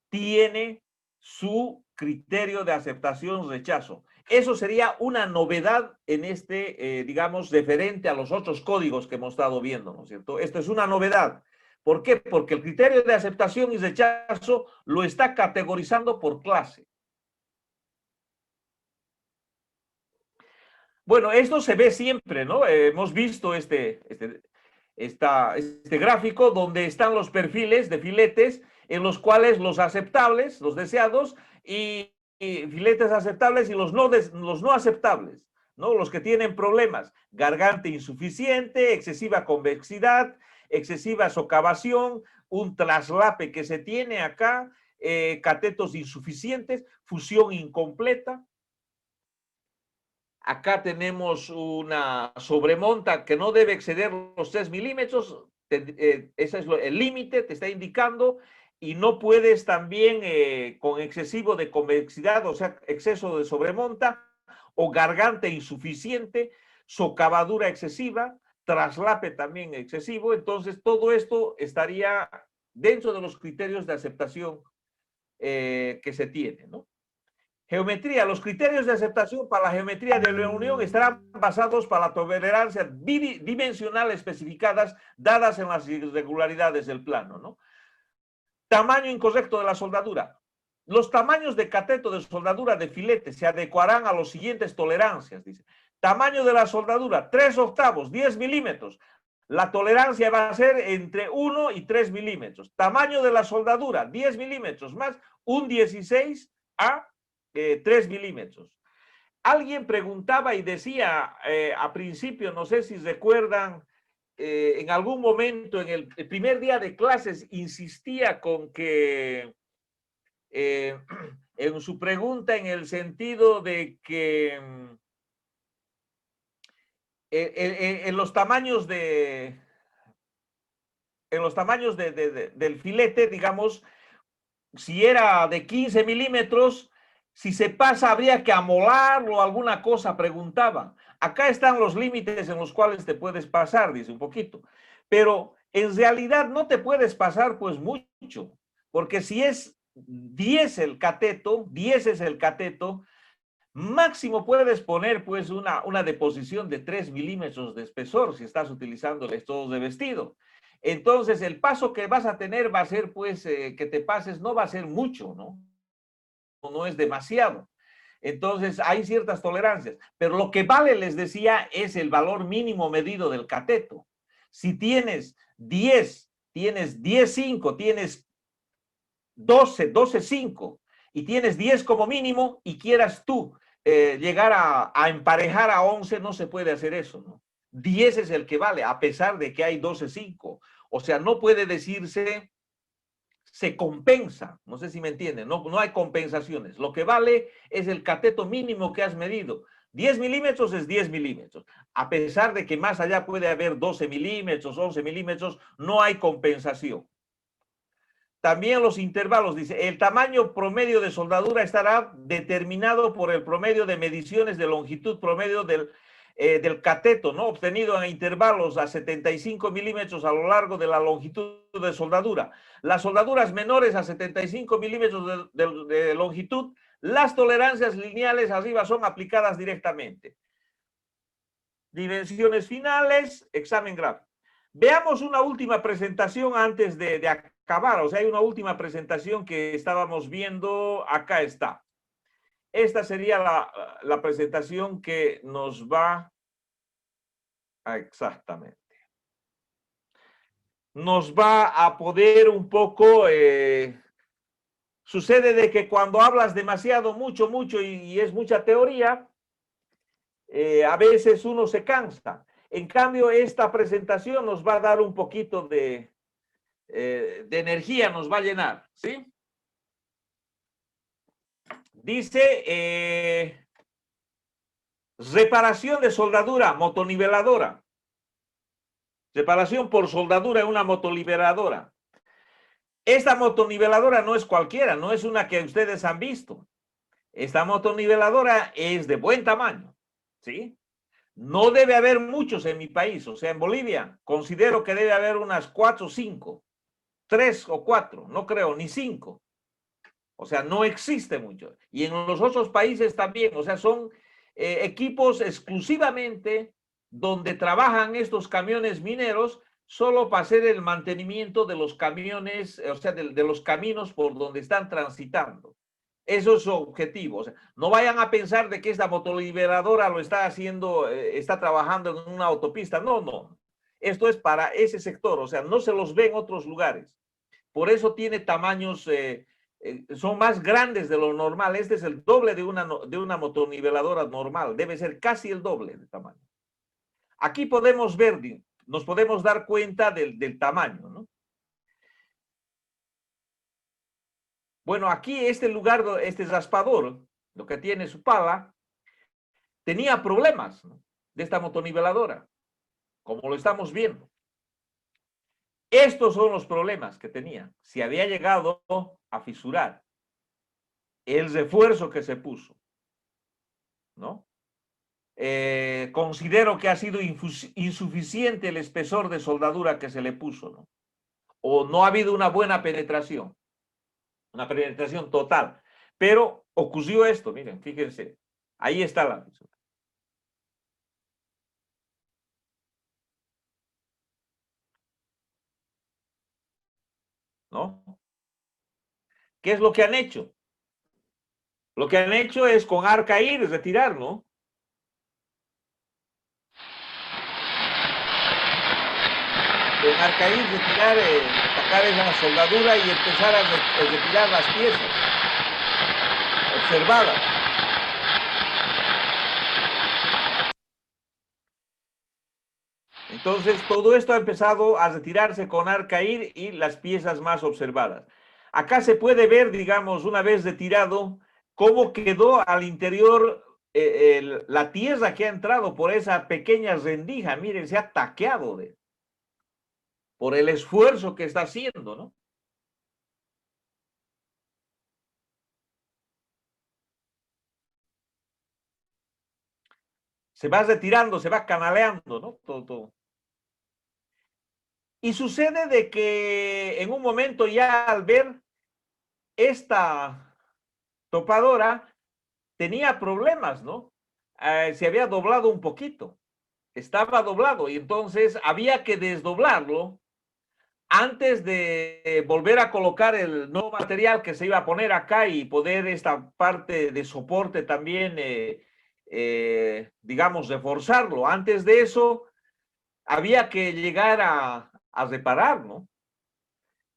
tiene su criterio de aceptación, rechazo. Eso sería una novedad en este, digamos, referente a los otros códigos que hemos estado viendo, ¿no es cierto? Esto es una novedad. ¿Por qué? Porque el criterio de aceptación y rechazo lo está categorizando por clase. Bueno, esto se ve siempre, ¿no? Hemos visto este gráfico donde están los perfiles de filetes en los cuales los aceptables, los deseados, y filetes aceptables y los no aceptables. ¿no? Los que tienen problemas, garganta insuficiente, excesiva convexidad, excesiva socavación, un traslape que se tiene acá, catetos insuficientes, fusión incompleta. Acá tenemos una sobremonta que no debe exceder los 3 milímetros, ese es el límite, te está indicando, y no puedes también con excesivo de convexidad, o sea, exceso de sobremonta, o garganta insuficiente, socavadura excesiva, traslape también excesivo. Entonces, todo esto estaría dentro de los criterios de aceptación que se tiene, ¿no? Geometría. Los criterios de aceptación para la geometría de la unión estarán basados para la tolerancia bidimensional especificadas dadas en las irregularidades del plano, ¿no? Tamaño incorrecto de la soldadura. Los tamaños de cateto de soldadura de filete se adecuarán a las siguientes tolerancias, dice. Tamaño de la soldadura, 3/8, 10 milímetros. La tolerancia va a ser entre 1 y 3 milímetros. Tamaño de la soldadura, 10 milímetros más, un 16 a 3 milímetros. Alguien preguntaba y decía a principio, no sé si recuerdan, en algún momento en el primer día de clases insistía con que en su pregunta en el sentido de que en los tamaños del filete, digamos, si era de 15 milímetros, si se pasa habría que amolarlo o alguna cosa, preguntaban. Acá están los límites en los cuales te puedes pasar, dice un poquito. Pero en realidad no te puedes pasar pues mucho, porque si es 10 el cateto, 10 es el cateto, máximo puedes poner pues una deposición de 3 milímetros de espesor si estás utilizando el estodo de vestido. Entonces el paso que vas a tener va a ser pues que te pases, no va a ser mucho, ¿no? No es demasiado. Entonces hay ciertas tolerancias, pero lo que vale, les decía, es el valor mínimo medido del cateto. Si tienes 10, tienes 10,5, tienes 12, 12,5 y tienes 10 como mínimo y quieras tú llegar a emparejar a 11, no se puede hacer eso, ¿no? 10 es el que vale, a pesar de que hay 12,5. O sea, no puede decirse se compensa, no sé si me entienden, no hay compensaciones. Lo que vale es el cateto mínimo que has medido. 10 milímetros es 10 milímetros. A pesar de que más allá puede haber 12 milímetros, 11 milímetros, no hay compensación. También los intervalos, dice, el tamaño promedio de soldadura estará determinado por el promedio de mediciones de longitud promedio del cateto, ¿no? Obtenido en intervalos a 75 milímetros a lo largo de la longitud de soldadura. Las soldaduras menores a 75 milímetros de longitud, las tolerancias lineales arriba son aplicadas directamente. Dimensiones finales, examen gráfico. Veamos una última presentación antes de acabar. O sea, hay una última presentación que estábamos viendo. Acá está. Esta sería la presentación que nos va exactamente. Nos va a poder un poco... sucede de que cuando hablas demasiado, mucho y es mucha teoría, a veces uno se cansa. En cambio, esta presentación nos va a dar un poquito de energía, nos va a llenar, ¿sí? Dice, reparación de soldadura, motoniveladora. Reparación por soldadura en una motoniveladora. Esta motoniveladora no es cualquiera, no es una que ustedes han visto. Esta motoniveladora es de buen tamaño, ¿sí? No debe haber muchos en mi país, o sea, en Bolivia considero que debe haber unas 4 o 5, 3 o 4, no creo, ni 5. O sea, no existe mucho. Y en los otros países también, o sea, son equipos exclusivamente donde trabajan estos camiones mineros solo para hacer el mantenimiento de los camiones, o sea, de los caminos por donde están transitando. Eso es su objetivo. O sea, no vayan a pensar de que esta motoliberadora lo está haciendo, está trabajando en una autopista. No, no. Esto es para ese sector. O sea, no se los ve en otros lugares. Por eso tiene tamaños son más grandes de lo normal. Este es el doble de una motoniveladora normal. Debe ser casi el doble de tamaño. Aquí podemos ver, nos podemos dar cuenta del tamaño, ¿no? Bueno, aquí este lugar, este raspador, lo que tiene su pala, tenía problemas, ¿no?, de esta motoniveladora, como lo estamos viendo. Estos son los problemas que tenía. Se había llegado a fisurar el refuerzo que se puso, ¿no? Considero que ha sido insuficiente el espesor de soldadura que se le puso, ¿no? O no ha habido una buena penetración total. Pero ocurrió esto, miren, fíjense, ahí está la fisura, ¿no? ¿Qué es lo que han hecho? Lo que han hecho es con Arcaír retirar, ¿no? Con Arcaír retirar, sacar esa soldadura y empezar a retirar las piezas observadas. Entonces, todo esto ha empezado a retirarse con Arcaír y las piezas más observadas. Acá se puede ver, digamos, una vez retirado, cómo quedó al interior la tierra que ha entrado por esa pequeña rendija. Miren, se ha taqueado por el esfuerzo que está haciendo, ¿no? Se va retirando, se va canaleando, ¿no? Todo. Y sucede de que en un momento ya al ver esta topadora, tenía problemas, ¿no? Se había doblado un poquito, estaba doblado y entonces había que desdoblarlo antes de volver a colocar el nuevo material que se iba a poner acá y poder esta parte de soporte también, digamos, reforzarlo. Antes de eso, había que llegar a reparar, ¿no?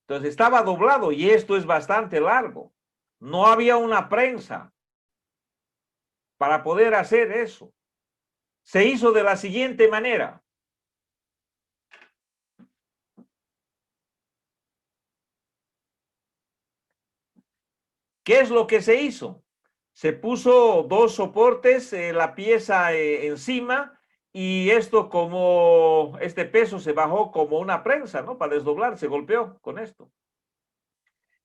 Entonces estaba doblado y esto es bastante largo. No había una prensa para poder hacer eso. Se hizo de la siguiente manera. ¿Qué es lo que se hizo? Se puso dos soportes, la pieza encima, y esto como este peso se bajó como una prensa, ¿no? Para desdoblar, se golpeó con esto.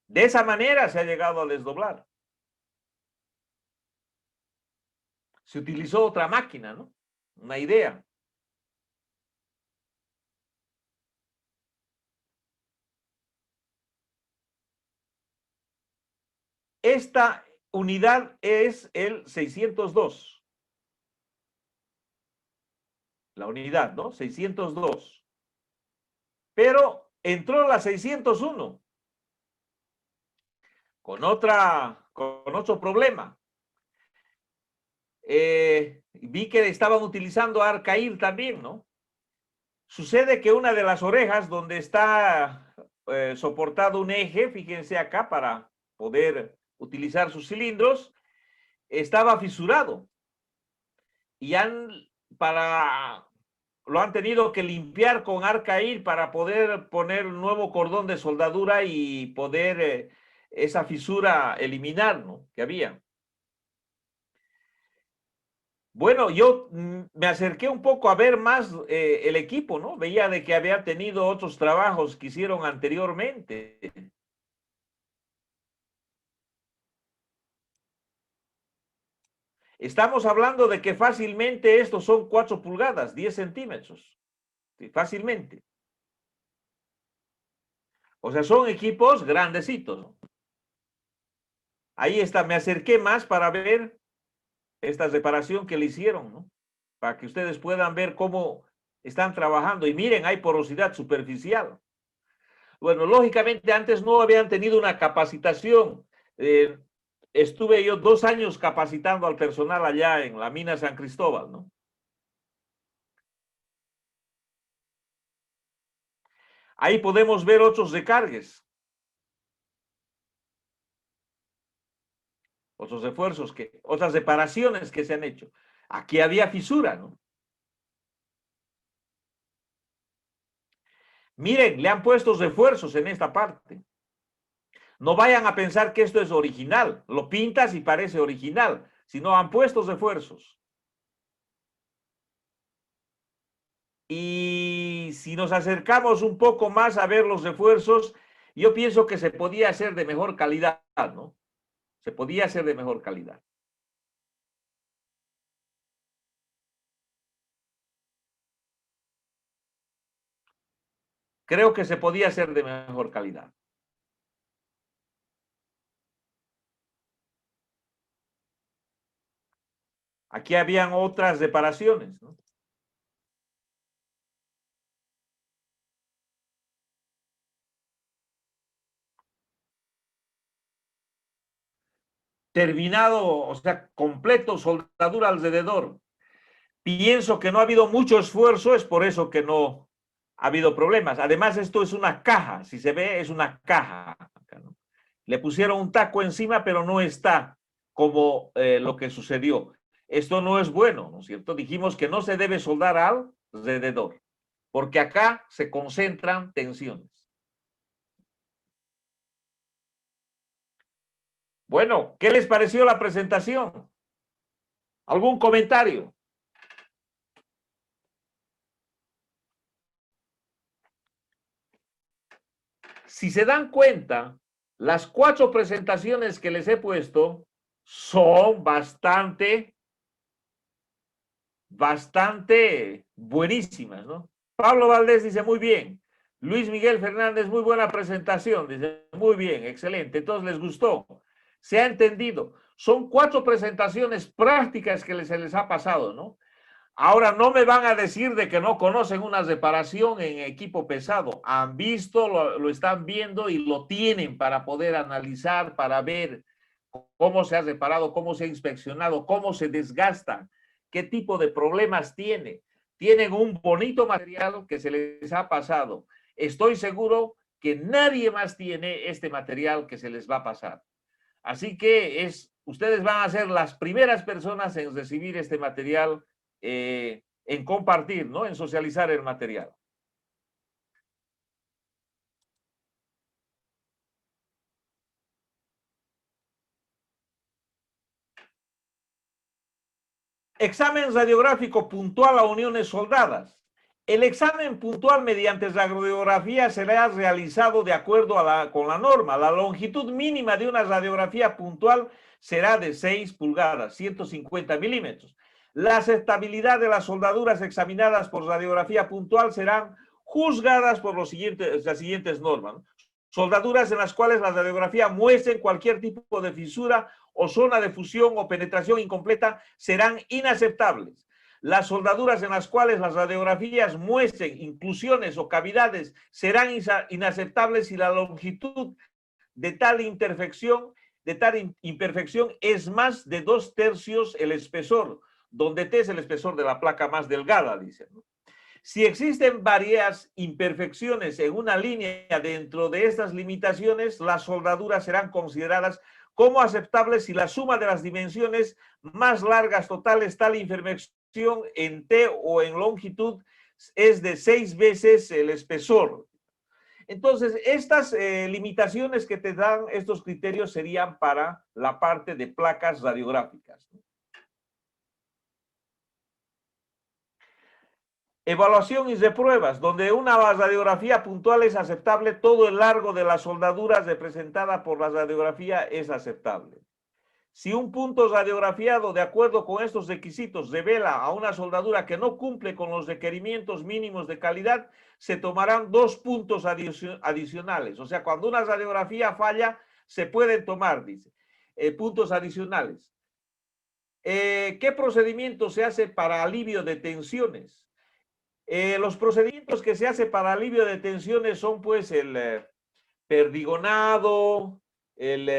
De esa manera se ha llegado a desdoblar. Se utilizó otra máquina, ¿no? Una idea. Esta unidad es el 602. La unidad, ¿no? 602. Pero entró la 601 con otro problema. Vi que estaban utilizando Arcail también, ¿no? Sucede que una de las orejas donde está soportado un eje, fíjense acá para poder utilizar sus cilindros, estaba fisurado y lo han tenido que limpiar con Arcail para poder poner un nuevo cordón de soldadura y poder esa fisura eliminar, ¿no?, que había. Bueno, yo me acerqué un poco a ver más el equipo, ¿no? Veía de que había tenido otros trabajos que hicieron anteriormente. Estamos hablando de que fácilmente estos son 4 pulgadas, 10 centímetros. Sí, fácilmente. O sea, son equipos grandecitos, ¿no? Ahí está, me acerqué más para ver esta reparación que le hicieron, ¿no? Para que ustedes puedan ver cómo están trabajando. Y miren, hay porosidad superficial. Bueno, lógicamente antes no habían tenido una capacitación. Estuve yo 2 años capacitando al personal allá en la mina San Cristóbal, ¿no? Ahí podemos ver otros recargues. otros esfuerzos, otras reparaciones que se han hecho. Aquí había fisura, ¿no? Miren, le han puesto refuerzos en esta parte. No vayan a pensar que esto es original. Lo pintas y parece original, sino han puesto refuerzos. Y si nos acercamos un poco más a ver los refuerzos, yo pienso que se podía hacer de mejor calidad, ¿no? Se podía hacer de mejor calidad. Creo que se podía hacer de mejor calidad. Aquí habían otras reparaciones, ¿no? Terminado, o sea, completo, soldadura alrededor. Pienso que no ha habido mucho esfuerzo, es por eso que no ha habido problemas. Además, esto es una caja, si se ve, es una caja, ¿no? Le pusieron un taco encima, pero no está como lo que sucedió. Esto no es bueno, ¿no es cierto? Dijimos que no se debe soldar alrededor, porque acá se concentran tensiones. Bueno, ¿qué les pareció la presentación? ¿Algún comentario? Si se dan cuenta, las 4 presentaciones que les he puesto son bastante buenísimas, ¿no? Pablo Valdés dice muy bien. Luis Miguel Fernández, muy buena presentación. Dice muy bien, excelente. Entonces les gustó. Se ha entendido. Son 4 presentaciones prácticas que se les ha pasado, ¿no? Ahora no me van a decir de que no conocen una reparación en equipo pesado. Han visto, lo están viendo y lo tienen para poder analizar, para ver cómo se ha reparado, cómo se ha inspeccionado, cómo se desgasta, qué tipo de problemas tiene. Tienen un bonito material que se les ha pasado. Estoy seguro que nadie más tiene este material que se les va a pasar. Así que ustedes van a ser las primeras personas en recibir este material, en compartir, ¿no? En socializar el material. Examen radiográfico puntual a uniones soldadas. El examen puntual mediante radiografía será realizado de acuerdo con la norma. La longitud mínima de una radiografía puntual será de 6 pulgadas, 150 milímetros. La aceptabilidad de las soldaduras examinadas por radiografía puntual serán juzgadas por las siguientes normas. Soldaduras en las cuales la radiografía muestre cualquier tipo de fisura o zona de fusión o penetración incompleta serán inaceptables. Las soldaduras en las cuales las radiografías muestren inclusiones o cavidades serán inaceptables si la longitud de tal imperfección es más de 2/3 el espesor, donde T es el espesor de la placa más delgada, dicen, ¿no? Si existen varias imperfecciones en una línea dentro de estas limitaciones, las soldaduras serán consideradas como aceptables si la suma de las dimensiones más largas totales tal imperfección en T o en longitud es de 6 veces el espesor. Entonces, estas limitaciones que te dan estos criterios serían para la parte de placas radiográficas. Evaluación y repruebas, donde una radiografía puntual es aceptable, todo el largo de las soldaduras representada por la radiografía es aceptable. Si un punto radiografiado de acuerdo con estos requisitos revela a una soldadura que no cumple con los requerimientos mínimos de calidad, se tomarán 2 puntos adicionales. O sea, cuando una radiografía falla, se pueden tomar, dice, puntos adicionales. ¿Qué procedimiento se hace para alivio de tensiones? Los procedimientos que se hace para alivio de tensiones son pues el perdigonado, el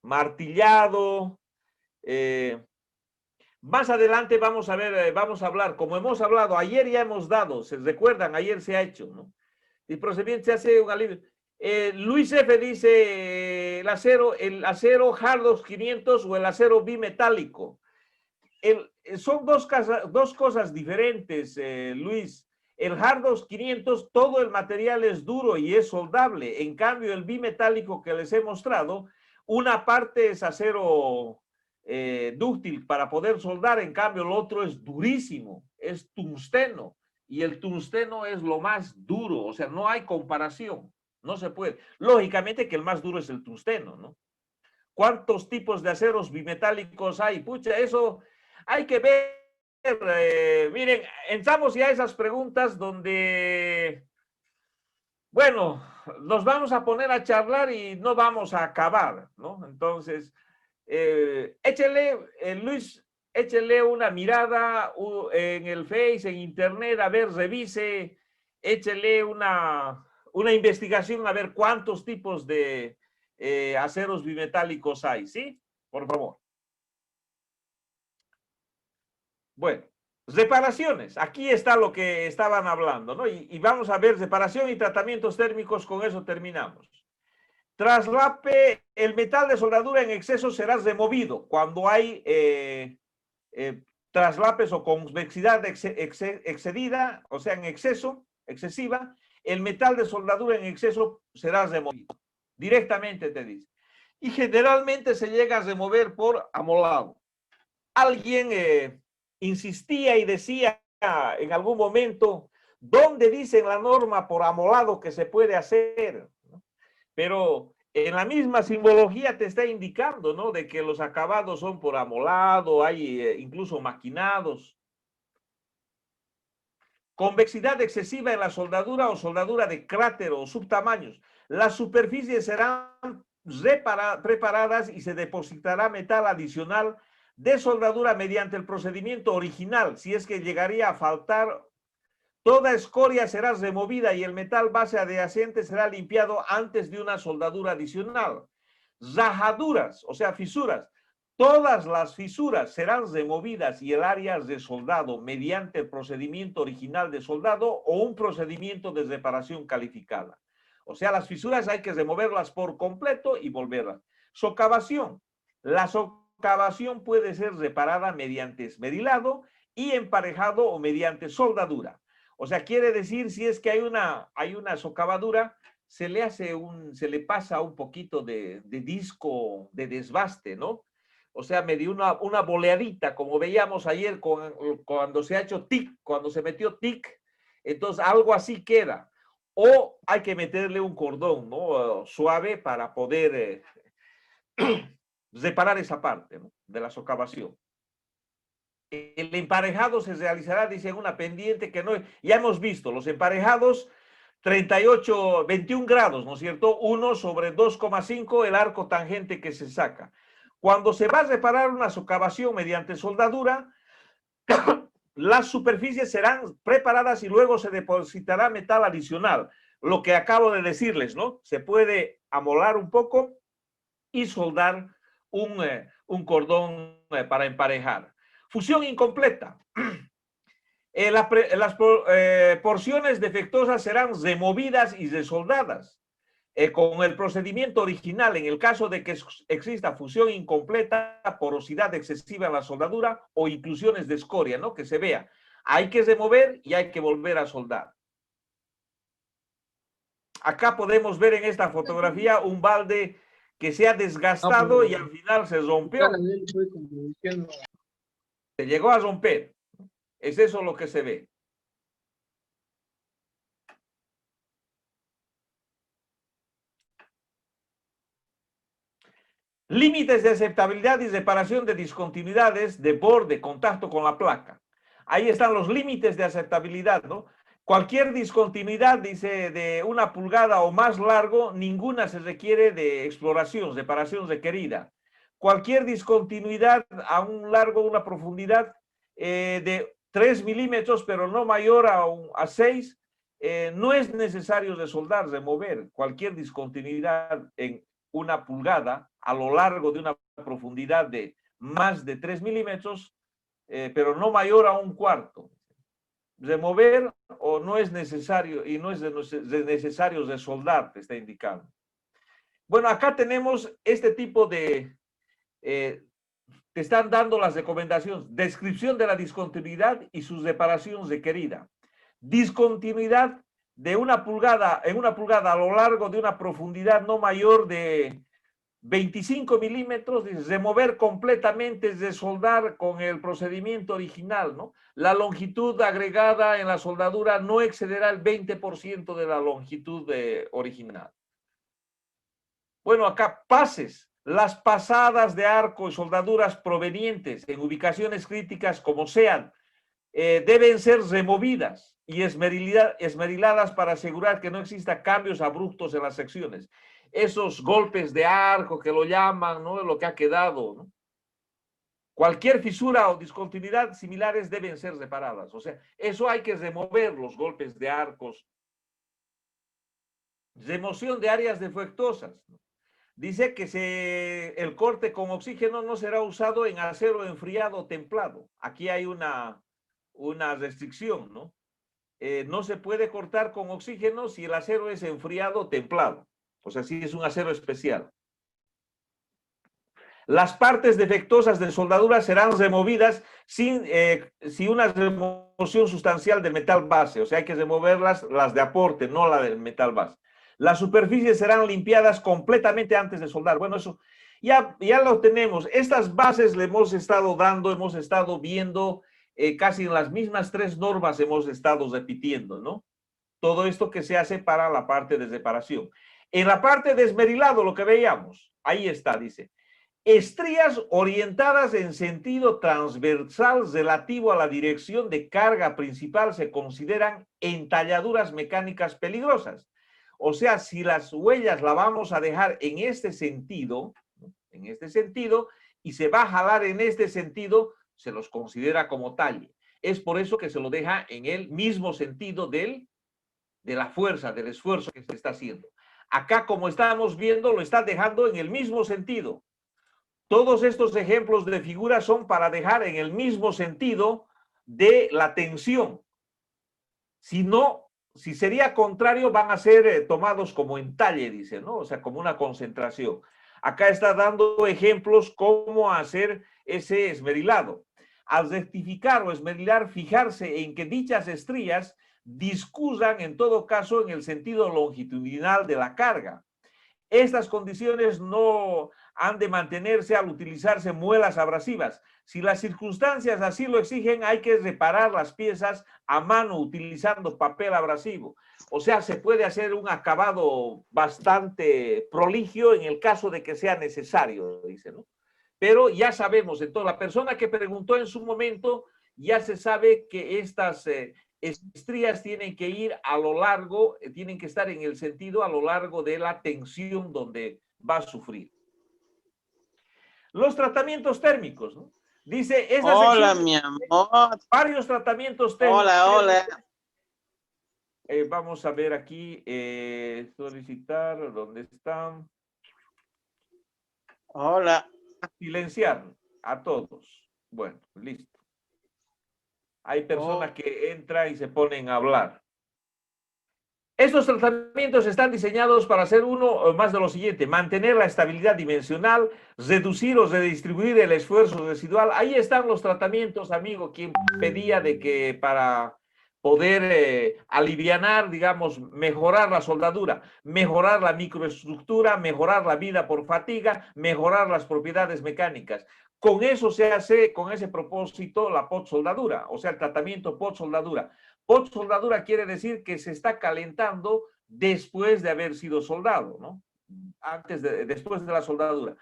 martillado. Más adelante vamos a ver, vamos a hablar, como hemos hablado, ayer ya hemos dado, se recuerdan, ayer se ha hecho, ¿no? El procedimiento se hace un alivio. Luis F. dice el acero Hardox 500 o el acero bimetálico. Son dos cosas diferentes, Luis. El Hardox 500, todo el material es duro y es soldable. En cambio, el bimetálico que les he mostrado, una parte es acero dúctil para poder soldar, en cambio el otro es durísimo, es tungsteno. Y el tungsteno es lo más duro, o sea, no hay comparación, no se puede. Lógicamente que el más duro es el tungsteno, ¿no? ¿Cuántos tipos de aceros bimetálicos hay? Pucha, eso hay que ver. Miren, entramos ya a esas preguntas donde, bueno, nos vamos a poner a charlar y no vamos a acabar, ¿no? Entonces, échele, Luis, échele una mirada en el Face, en Internet, a ver, revise, échele una investigación a ver cuántos tipos de aceros bimetálicos hay, ¿sí? Por favor. Bueno, reparaciones. Aquí está lo que estaban hablando, ¿no? Y vamos a ver reparación y tratamientos térmicos, con eso terminamos. Traslape, el metal de soldadura en exceso será removido cuando hay traslapes o convexidad excedida, o sea, en exceso, excesiva, el metal de soldadura en exceso será removido. Directamente te dice. Y generalmente se llega a remover por amolado. Alguien insistía y decía en algún momento, ¿dónde dice en la norma por amolado que se puede hacer? Pero en la misma simbología te está indicando, ¿no? De que los acabados son por amolado, hay incluso maquinados. Convexidad excesiva en la soldadura o soldadura de cráter o subtamaños. Las superficies serán preparadas y se depositará metal adicional de soldadura mediante el procedimiento original. Si es que llegaría a faltar, toda escoria será removida y el metal base adyacente será limpiado antes de una soldadura adicional. Rajaduras, o sea, fisuras. Todas las fisuras serán removidas y el área de soldado mediante el procedimiento original de soldado o un procedimiento de reparación calificada. O sea, las fisuras hay que removerlas por completo y volverlas. Socavación. La socavación puede ser reparada mediante esmerilado y emparejado o mediante soldadura. O sea, quiere decir, si es que hay una socavadura, se le pasa un poquito de disco de desbaste, ¿no? O sea, me dio una boleadita, como veíamos ayer cuando se ha hecho tic, cuando se metió tic, entonces algo así queda. O hay que meterle un cordón, ¿no? Suave para poder reparar esa parte, ¿no? De la socavación. El emparejado se realizará, dice, en una pendiente que no, ya hemos visto, los emparejados 38, 21 grados, ¿no es cierto? 1 sobre 2,5 el arco tangente que se saca. Cuando se va a reparar una socavación mediante soldadura, las superficies serán preparadas y luego se depositará metal adicional. Lo que acabo de decirles, ¿no? Se puede amolar un poco y soldar un cordón para emparejar. Fusión incompleta. Las porciones defectuosas serán removidas y resoldadas con el procedimiento original. En el caso de que exista fusión incompleta, porosidad excesiva en la soldadura o inclusiones de escoria, ¿no? Que se vea. Hay que remover y hay que volver a soldar. Acá podemos ver en esta fotografía un balde que se ha desgastado y al final se rompió. Se llegó a romper. Es eso lo que se ve. Límites de aceptabilidad y reparación de discontinuidades de borde, contacto con la placa. Ahí están los límites de aceptabilidad, ¿no? Cualquier discontinuidad, dice, de 1 pulgada o más largo, ninguna se requiere de exploración, reparación requerida. Cualquier discontinuidad a un largo, una profundidad de 3 milímetros, pero no mayor a 6, no es necesario resoldar, remover. Cualquier discontinuidad en 1 pulgada a lo largo de una profundidad de más de 3 milímetros, pero no mayor a 1/4. remover o no es necesario, y no es necesario resoldar, te está indicando. Bueno, acá tenemos este tipo de, te están dando las recomendaciones, descripción de la discontinuidad y su reparación requerida. Discontinuidad de una pulgada, en una pulgada a lo largo de una profundidad no mayor de 25 milímetros, remover completamente, resoldar con el procedimiento original, ¿no? La longitud agregada en la soldadura no excederá el 20% de la longitud original. Bueno, acá pases. Las pasadas de arco y soldaduras provenientes en ubicaciones críticas como sean, deben ser removidas y esmeriladas para asegurar que no exista cambios abruptos en las secciones. Esos golpes de arco que lo llaman, ¿no? Lo que ha quedado, ¿no? Cualquier fisura o discontinuidad similares deben ser reparadas. O sea, eso hay que remover, los golpes de arcos. Remoción de áreas defectuosas, ¿no? Dice que el corte con oxígeno no será usado en acero enfriado o templado. Aquí hay una restricción, ¿no? No se puede cortar con oxígeno si el acero es enfriado o templado. O sea, si es un acero especial. Las partes defectuosas de soldadura serán removidas sin una remoción sustancial del metal base. O sea, hay que removerlas, las de aporte, no la del metal base. Las superficies serán limpiadas completamente antes de soldar. Bueno, eso ya lo tenemos. Estas bases le hemos estado dando, hemos estado viendo casi en las mismas 3 normas hemos estado repitiendo, ¿no? Todo esto que se hace para la parte de reparación. En la parte de esmerilado, lo que veíamos, ahí está, dice, estrías orientadas en sentido transversal relativo a la dirección de carga principal se consideran entalladuras mecánicas peligrosas. O sea, si las huellas la vamos a dejar en este sentido, y se va a jalar en este sentido, se los considera como talle. Es por eso que se lo deja en el mismo sentido de la fuerza, del esfuerzo que se está haciendo. Acá, como estamos viendo, lo está dejando en el mismo sentido. Todos estos ejemplos de figuras son para dejar en el mismo sentido de la tensión. Si no, si sería contrario, van a ser tomados como entalle, dice, ¿no? O sea, como una concentración. Acá está dando ejemplos cómo hacer ese esmerilado. Al rectificar o esmerilar, fijarse en que dichas estrías discurran en todo caso en el sentido longitudinal de la carga. Estas condiciones no han de mantenerse al utilizarse muelas abrasivas. Si las circunstancias así lo exigen, hay que reparar las piezas a mano utilizando papel abrasivo. O sea, se puede hacer un acabado bastante proligio en el caso de que sea necesario, dice, ¿no? Pero ya sabemos, entonces la persona que preguntó en su momento, ya se sabe que estas estrías tienen que ir a lo largo, tienen que estar en el sentido a lo largo de la tensión donde va a sufrir. Los tratamientos térmicos, ¿no? Dice, esa hola, sección, mi amor. varios tratamientos térmicos. Hola. Vamos a ver aquí, solicitar, ¿dónde están? Hola. Silenciar a todos. Bueno, listo. Hay personas que entran y se ponen a hablar. Estos tratamientos están diseñados para hacer uno más de lo siguiente: mantener la estabilidad dimensional, reducir o redistribuir el esfuerzo residual. Ahí están los tratamientos, amigo, quien pedía de que para poder alivianar, digamos, mejorar la soldadura, mejorar la microestructura, mejorar la vida por fatiga, mejorar las propiedades mecánicas. Con eso se hace, con ese propósito, la pot-soldadura, o sea, el tratamiento pot-soldadura. Pot-soldadura quiere decir que se está calentando después de haber sido soldado, ¿no? Después de la soldadura.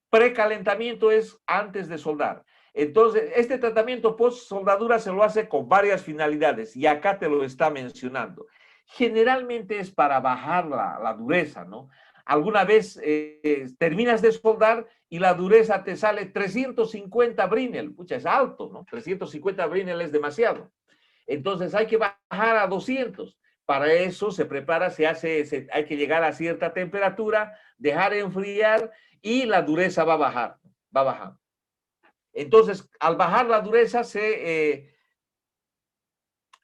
Precalentamiento es antes de soldar. Entonces, este tratamiento post-soldadura se lo hace con varias finalidades y acá te lo está mencionando. Generalmente es para bajar la dureza, ¿no? Alguna vez terminas de soldar y la dureza te sale 350 Brinell. Pucha, es alto, ¿no? 350 Brinell es demasiado. Entonces hay que bajar a 200. Para eso se prepara, hay que llegar a cierta temperatura, dejar enfriar y la dureza va a bajar, va bajando. Entonces, al bajar la dureza se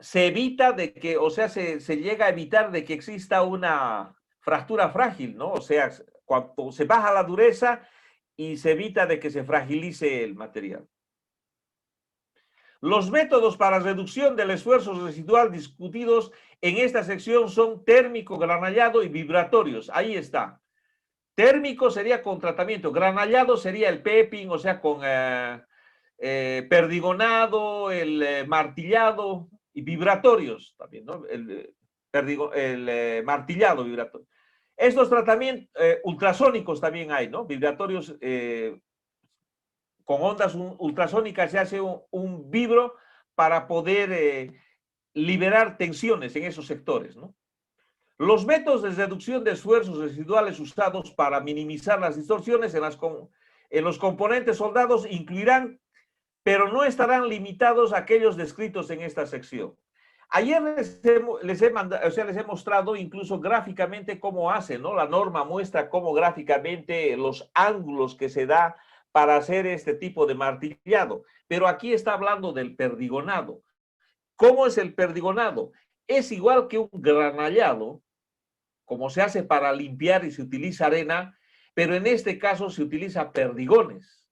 se evita de que, o sea, se llega a evitar de que exista una fractura frágil, ¿no? O sea, cuando se baja la dureza y se evita de que se fragilice el material. Los métodos para reducción del esfuerzo residual discutidos en esta sección son térmico, granallado y vibratorios. Ahí está. Térmico sería con tratamiento, granallado sería el pepping, o sea, con perdigonado, el martillado y vibratorios también, ¿no? El martillado vibratorio. Estos tratamientos ultrasónicos también hay, ¿no? Vibratorios con ondas ultrasónicas se hace un vibro para poder liberar tensiones en esos sectores, ¿no? Los métodos de reducción de esfuerzos residuales usados para minimizar las distorsiones en los componentes soldados incluirán, pero no estarán limitados a aquellos descritos en esta sección. Ayer les he mostrado incluso gráficamente cómo hace, ¿no? La norma muestra cómo gráficamente los ángulos que se da para hacer este tipo de martillado. Pero aquí está hablando del perdigonado. ¿Cómo es el perdigonado? Es igual que un granallado, como se hace para limpiar y se utiliza arena, pero en este caso se utiliza perdigones,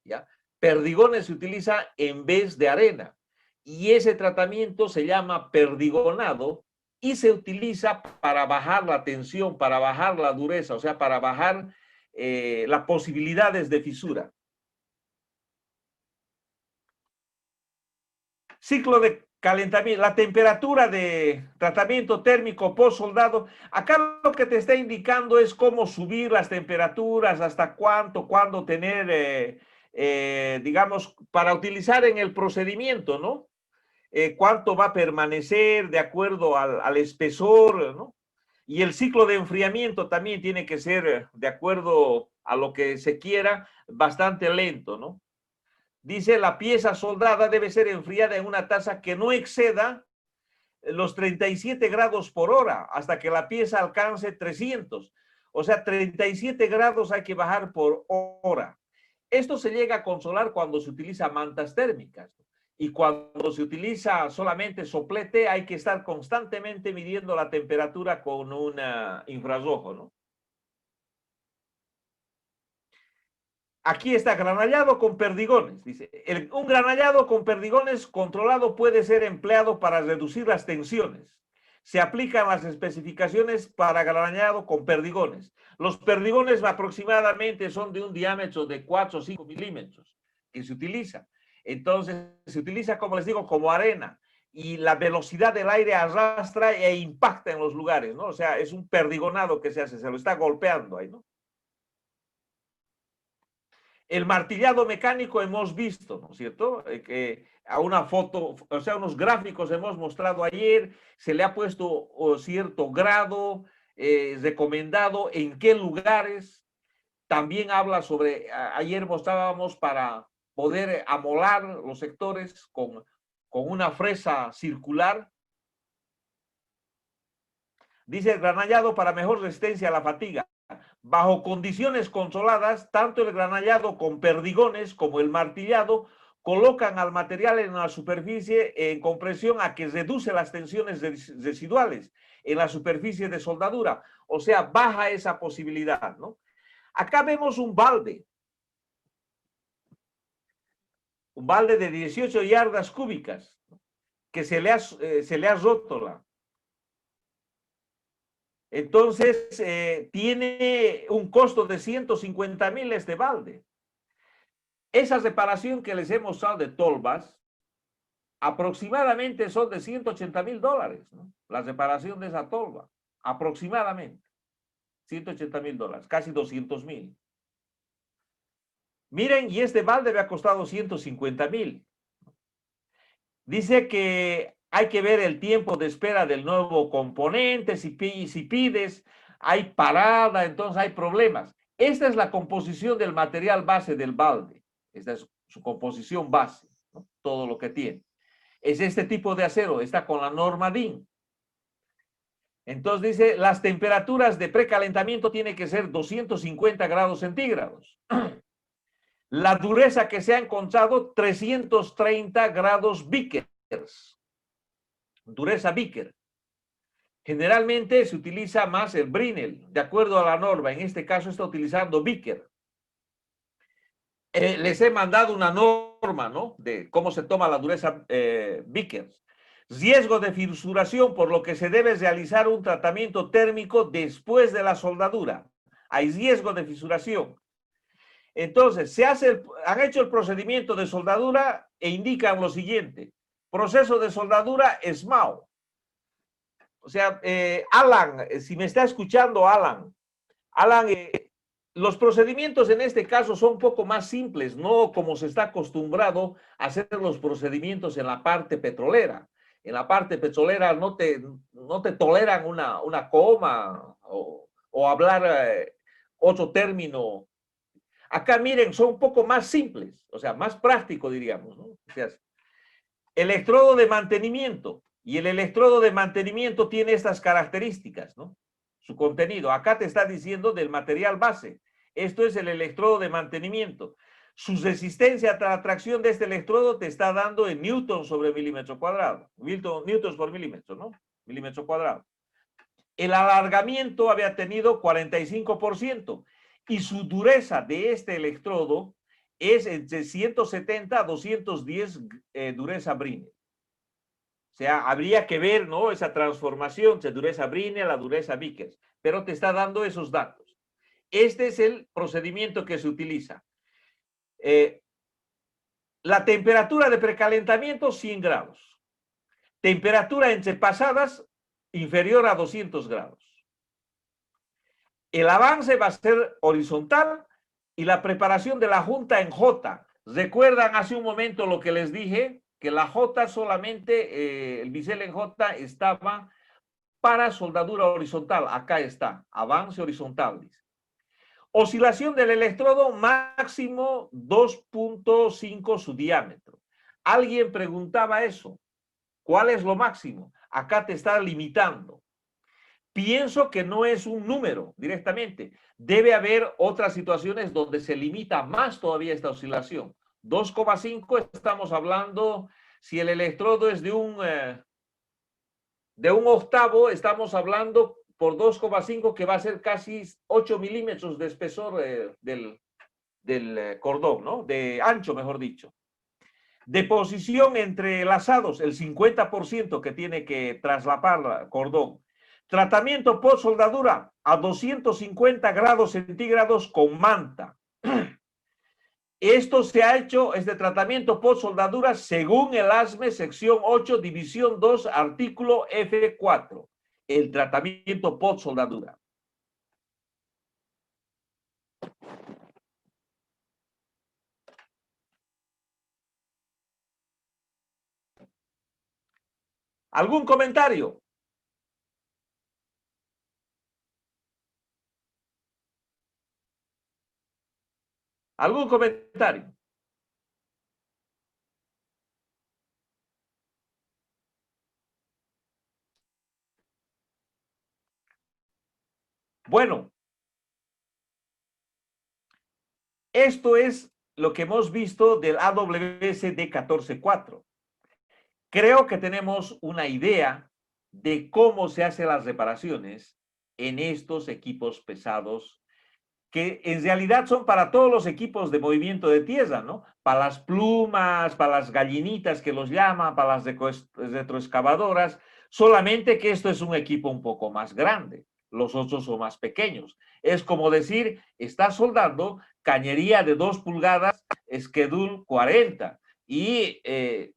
¿ya? Perdigones se utiliza en vez de arena y ese tratamiento se llama perdigonado y se utiliza para bajar la tensión, para bajar la dureza, o sea, para bajar las posibilidades de fisura. Ciclo de calentamiento, la temperatura de tratamiento térmico post soldado. Acá lo que te está indicando es cómo subir las temperaturas, hasta cuándo tener, digamos, para utilizar en el procedimiento, ¿no? Cuánto va a permanecer de acuerdo al espesor, ¿no? Y el ciclo de enfriamiento también tiene que ser, de acuerdo a lo que se quiera, bastante lento, ¿no? Dice, la pieza soldada debe ser enfriada en una tasa que no exceda los 37 grados por hora hasta que la pieza alcance 300. O sea, 37 grados hay que bajar por hora. Esto se llega a controlar cuando se utiliza mantas térmicas. Y cuando se utiliza solamente soplete, hay que estar constantemente midiendo la temperatura con un infrarrojo, ¿no? Aquí está granallado con perdigones. Dice, un granallado con perdigones controlado puede ser empleado para reducir las tensiones. Se aplican las especificaciones para granallado con perdigones. Los perdigones aproximadamente son de un diámetro de 4 o 5 milímetros que se utiliza. Entonces, se utiliza, como les digo, como arena. Y la velocidad del aire arrastra e impacta en los lugares, ¿no? O sea, es un perdigonado que se hace, se lo está golpeando ahí, ¿no? El martillado mecánico hemos visto, ¿no es cierto? Que a una foto, o sea, unos gráficos hemos mostrado ayer, se le ha puesto cierto grado recomendado, en qué lugares. También habla sobre, ayer mostrábamos para poder amolar los sectores con una fresa circular. Dice el granallado para mejor resistencia a la fatiga. Bajo condiciones controladas, tanto el granallado con perdigones como el martillado colocan al material en la superficie en compresión a que reduce las tensiones residuales en la superficie de soldadura. O sea, baja esa posibilidad, ¿no? Acá vemos un balde de 18 yardas cúbicas que se le ha roto la. Entonces, tiene un costo de 150,000 este balde. Esa reparación que les he mostrado de tolvas, aproximadamente son de $180,000, ¿no? La reparación de esa tolva, aproximadamente. $180,000, casi 200,000. Miren, y este balde me ha costado 150,000. Dice que hay que ver el tiempo de espera del nuevo componente, si pides, hay parada, entonces hay problemas. Esta es la composición del material base del balde. Esta es su composición base, ¿no? Todo lo que tiene. Es este tipo de acero, está con la norma DIN. Entonces dice, las temperaturas de precalentamiento tienen que ser 250 grados centígrados. La dureza que se ha encontrado, 330 grados Vickers. dureza Vickers. Generalmente se utiliza más el Brinell, de acuerdo a la norma. En este caso está utilizando Vickers. Les he mandado una norma, ¿no?, de cómo se toma la dureza Vickers. Riesgo de fisuración, por lo que se debe realizar un tratamiento térmico después de la soldadura. Hay riesgo de fisuración. Entonces, han hecho el procedimiento de soldadura e indican lo siguiente: proceso de soldadura SMAO. O sea, Alan, si me está escuchando, Alan, los procedimientos en este caso son un poco más simples, no como se está acostumbrado a hacer los procedimientos en la parte petrolera. En la parte petrolera no te toleran una coma o hablar otro término. Acá, miren, son un poco más simples, o sea, más práctico, diríamos, ¿no? O sea, electrodo de mantenimiento. Y el electrodo de mantenimiento tiene estas características, ¿no? Su contenido. Acá te está diciendo del material base. Esto es el electrodo de mantenimiento. Su resistencia a la tracción de este electrodo te está dando en newtons sobre milímetro cuadrado. Newtons por milímetro, ¿no? Milímetro cuadrado. El alargamiento había tenido 45% y su dureza de este electrodo es entre 170 a 210 dureza Brinell. O sea, habría que ver, ¿no?, esa transformación de dureza Brinell a dureza Vickers, pero te está dando esos datos. Este es el procedimiento que se utiliza. La temperatura de precalentamiento, 100 grados. Temperatura entre pasadas, inferior a 200 grados. El avance va a ser horizontal y la preparación de la junta en J. ¿Recuerdan hace un momento lo que les dije? Que la J solamente, el bisel en J estaba para soldadura horizontal. Acá está, avance horizontal, dice. Oscilación del electrodo, máximo 2.5 su diámetro. Alguien preguntaba eso. ¿Cuál es lo máximo? Acá te está limitando. Pienso que no es un número directamente. Debe haber otras situaciones donde se limita más todavía esta oscilación. 2,5 estamos hablando, si el electrodo es de un octavo, estamos hablando por 2,5 que va a ser casi 8 milímetros de espesor del cordón, ¿no? De ancho, mejor dicho. De posición entre lazados, el 50% que tiene que traslapar el cordón. Tratamiento post soldadura a 250 grados centígrados con manta. Esto se ha hecho, este tratamiento post soldadura, según el ASME, sección 8, división 2, artículo F4. El tratamiento post soldadura. ¿Algún comentario? ¿Algún comentario? Bueno, esto es lo que hemos visto del AWS D144. Creo que tenemos una idea de cómo se hacen las reparaciones en estos equipos pesados, que en realidad son para todos los equipos de movimiento de tierra, ¿no? Para las plumas, para las gallinitas que los llaman, para las retroexcavadoras, solamente que esto es un equipo un poco más grande, los otros son más pequeños. Es como decir, está soldando cañería de 2 pulgadas, Schedule 40, y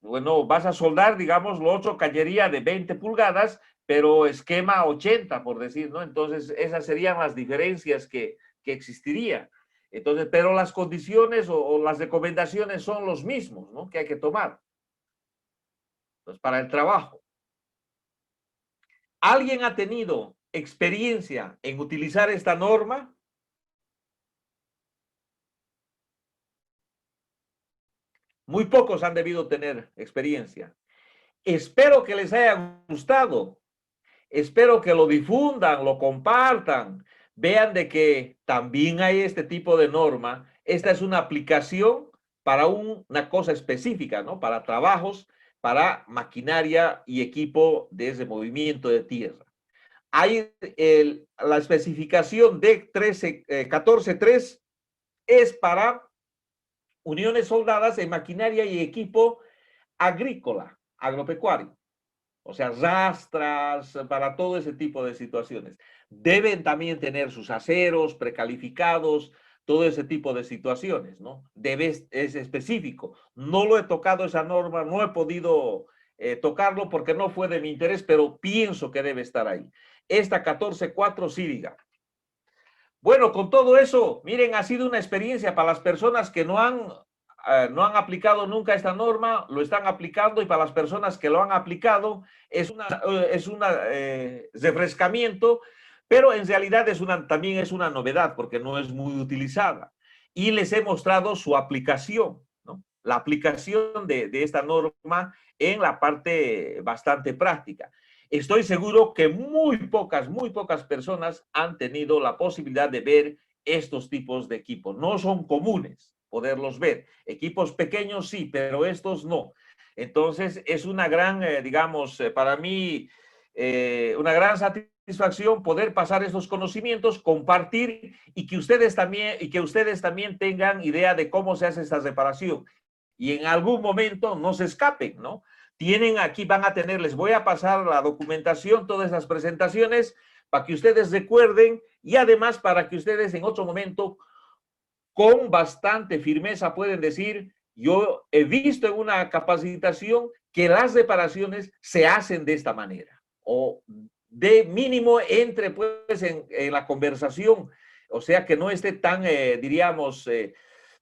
bueno, vas a soldar, digamos, lo otro cañería de 20 pulgadas, pero esquema 80, por decir, ¿no? Entonces, esas serían las diferencias que existiría. Entonces, pero las condiciones o las recomendaciones son los mismos, ¿no?, que hay que tomar. Entonces, para el trabajo. ¿Alguien ha tenido experiencia en utilizar esta norma? Muy pocos han debido tener experiencia. Espero que les haya gustado. Espero que lo difundan, lo compartan. Vean de que también hay este tipo de norma. Esta es una aplicación para una cosa específica, ¿no? Para trabajos, para maquinaria y equipo de movimiento de tierra. Hay la especificación de 14.3 es para uniones soldadas en maquinaria y equipo agrícola, agropecuario. O sea, rastras, para todo ese tipo de situaciones. Deben también tener sus aceros precalificados, todo ese tipo de situaciones, ¿no? Es específico. No lo he tocado esa norma, no he podido tocarlo porque no fue de mi interés, pero pienso que debe estar ahí. Esta 14.4 sí diga. Bueno, con todo eso, miren, ha sido una experiencia para las personas que no han aplicado nunca esta norma, lo están aplicando, y para las personas que lo han aplicado es un refrescamiento, pero en realidad también es una novedad porque no es muy utilizada. Y les he mostrado su aplicación, ¿no? La aplicación de esta norma en la parte bastante práctica. Estoy seguro que muy pocas personas han tenido la posibilidad de ver estos tipos de equipos. No son comunes poderlos ver. Equipos pequeños sí, pero estos no. Entonces es una gran, digamos, para mí, una gran satisfacción poder pasar estos conocimientos, compartir y que ustedes también tengan idea de cómo se hace esta reparación. Y en algún momento no se escapen, ¿no? Tienen aquí, van a tener, les voy a pasar la documentación, todas las presentaciones, para que ustedes recuerden y además para que ustedes en otro momento con bastante firmeza pueden decir, yo he visto en una capacitación que las reparaciones se hacen de esta manera, o de mínimo entre pues en la conversación, o sea que no esté tan, diríamos,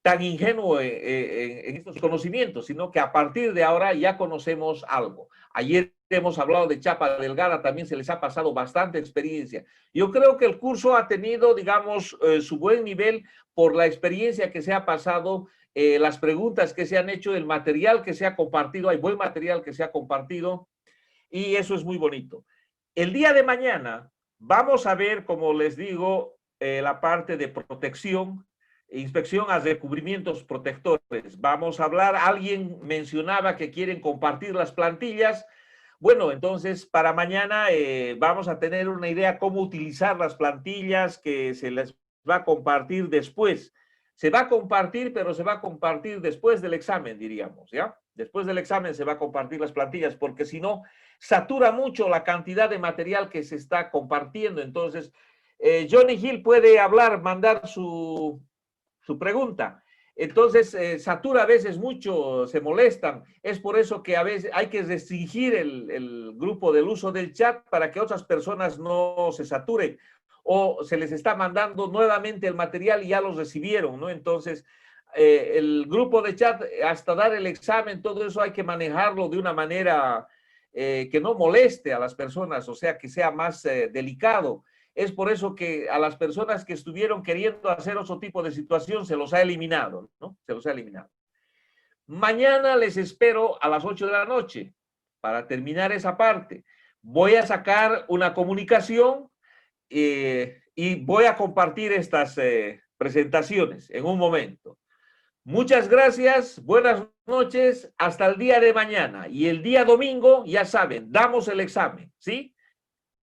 tan ingenuo en estos conocimientos, sino que a partir de ahora ya conocemos algo. Ayer hemos hablado de chapa delgada, también se les ha pasado bastante experiencia. Yo creo que el curso ha tenido, digamos, su buen nivel por la experiencia que se ha pasado, las preguntas que se han hecho, el material que se ha compartido, hay buen material que se ha compartido y eso es muy bonito. El día de mañana vamos a ver, como les digo, la parte de protección, inspección a recubrimientos protectores. Vamos a hablar, alguien mencionaba que quieren compartir las plantillas. Bueno, entonces para mañana vamos a tener una idea cómo utilizar las plantillas que se les va a compartir después. Se va a compartir, pero se va a compartir después del examen, diríamos, ¿ya? Después del examen se va a compartir las plantillas, porque si no, satura mucho la cantidad de material que se está compartiendo. Entonces, Johnny Hill puede hablar, mandar su pregunta. Entonces, satura a veces mucho, se molestan. Es por eso que a veces hay que restringir el grupo del uso del chat para que otras personas no se saturen. O se les está mandando nuevamente el material y ya los recibieron, ¿no? Entonces, el grupo de chat, hasta dar el examen, todo eso hay que manejarlo de una manera que no moleste a las personas, o sea, que sea más delicado. Es por eso que a las personas que estuvieron queriendo hacer otro tipo de situación se los ha eliminado, ¿no? Se los ha eliminado. Mañana les espero a las 8 de la noche para terminar esa parte. Voy a sacar una comunicación y voy a compartir estas presentaciones en un momento. Muchas gracias, buenas noches, hasta el día de mañana. Y el día domingo, ya saben, damos el examen, ¿sí?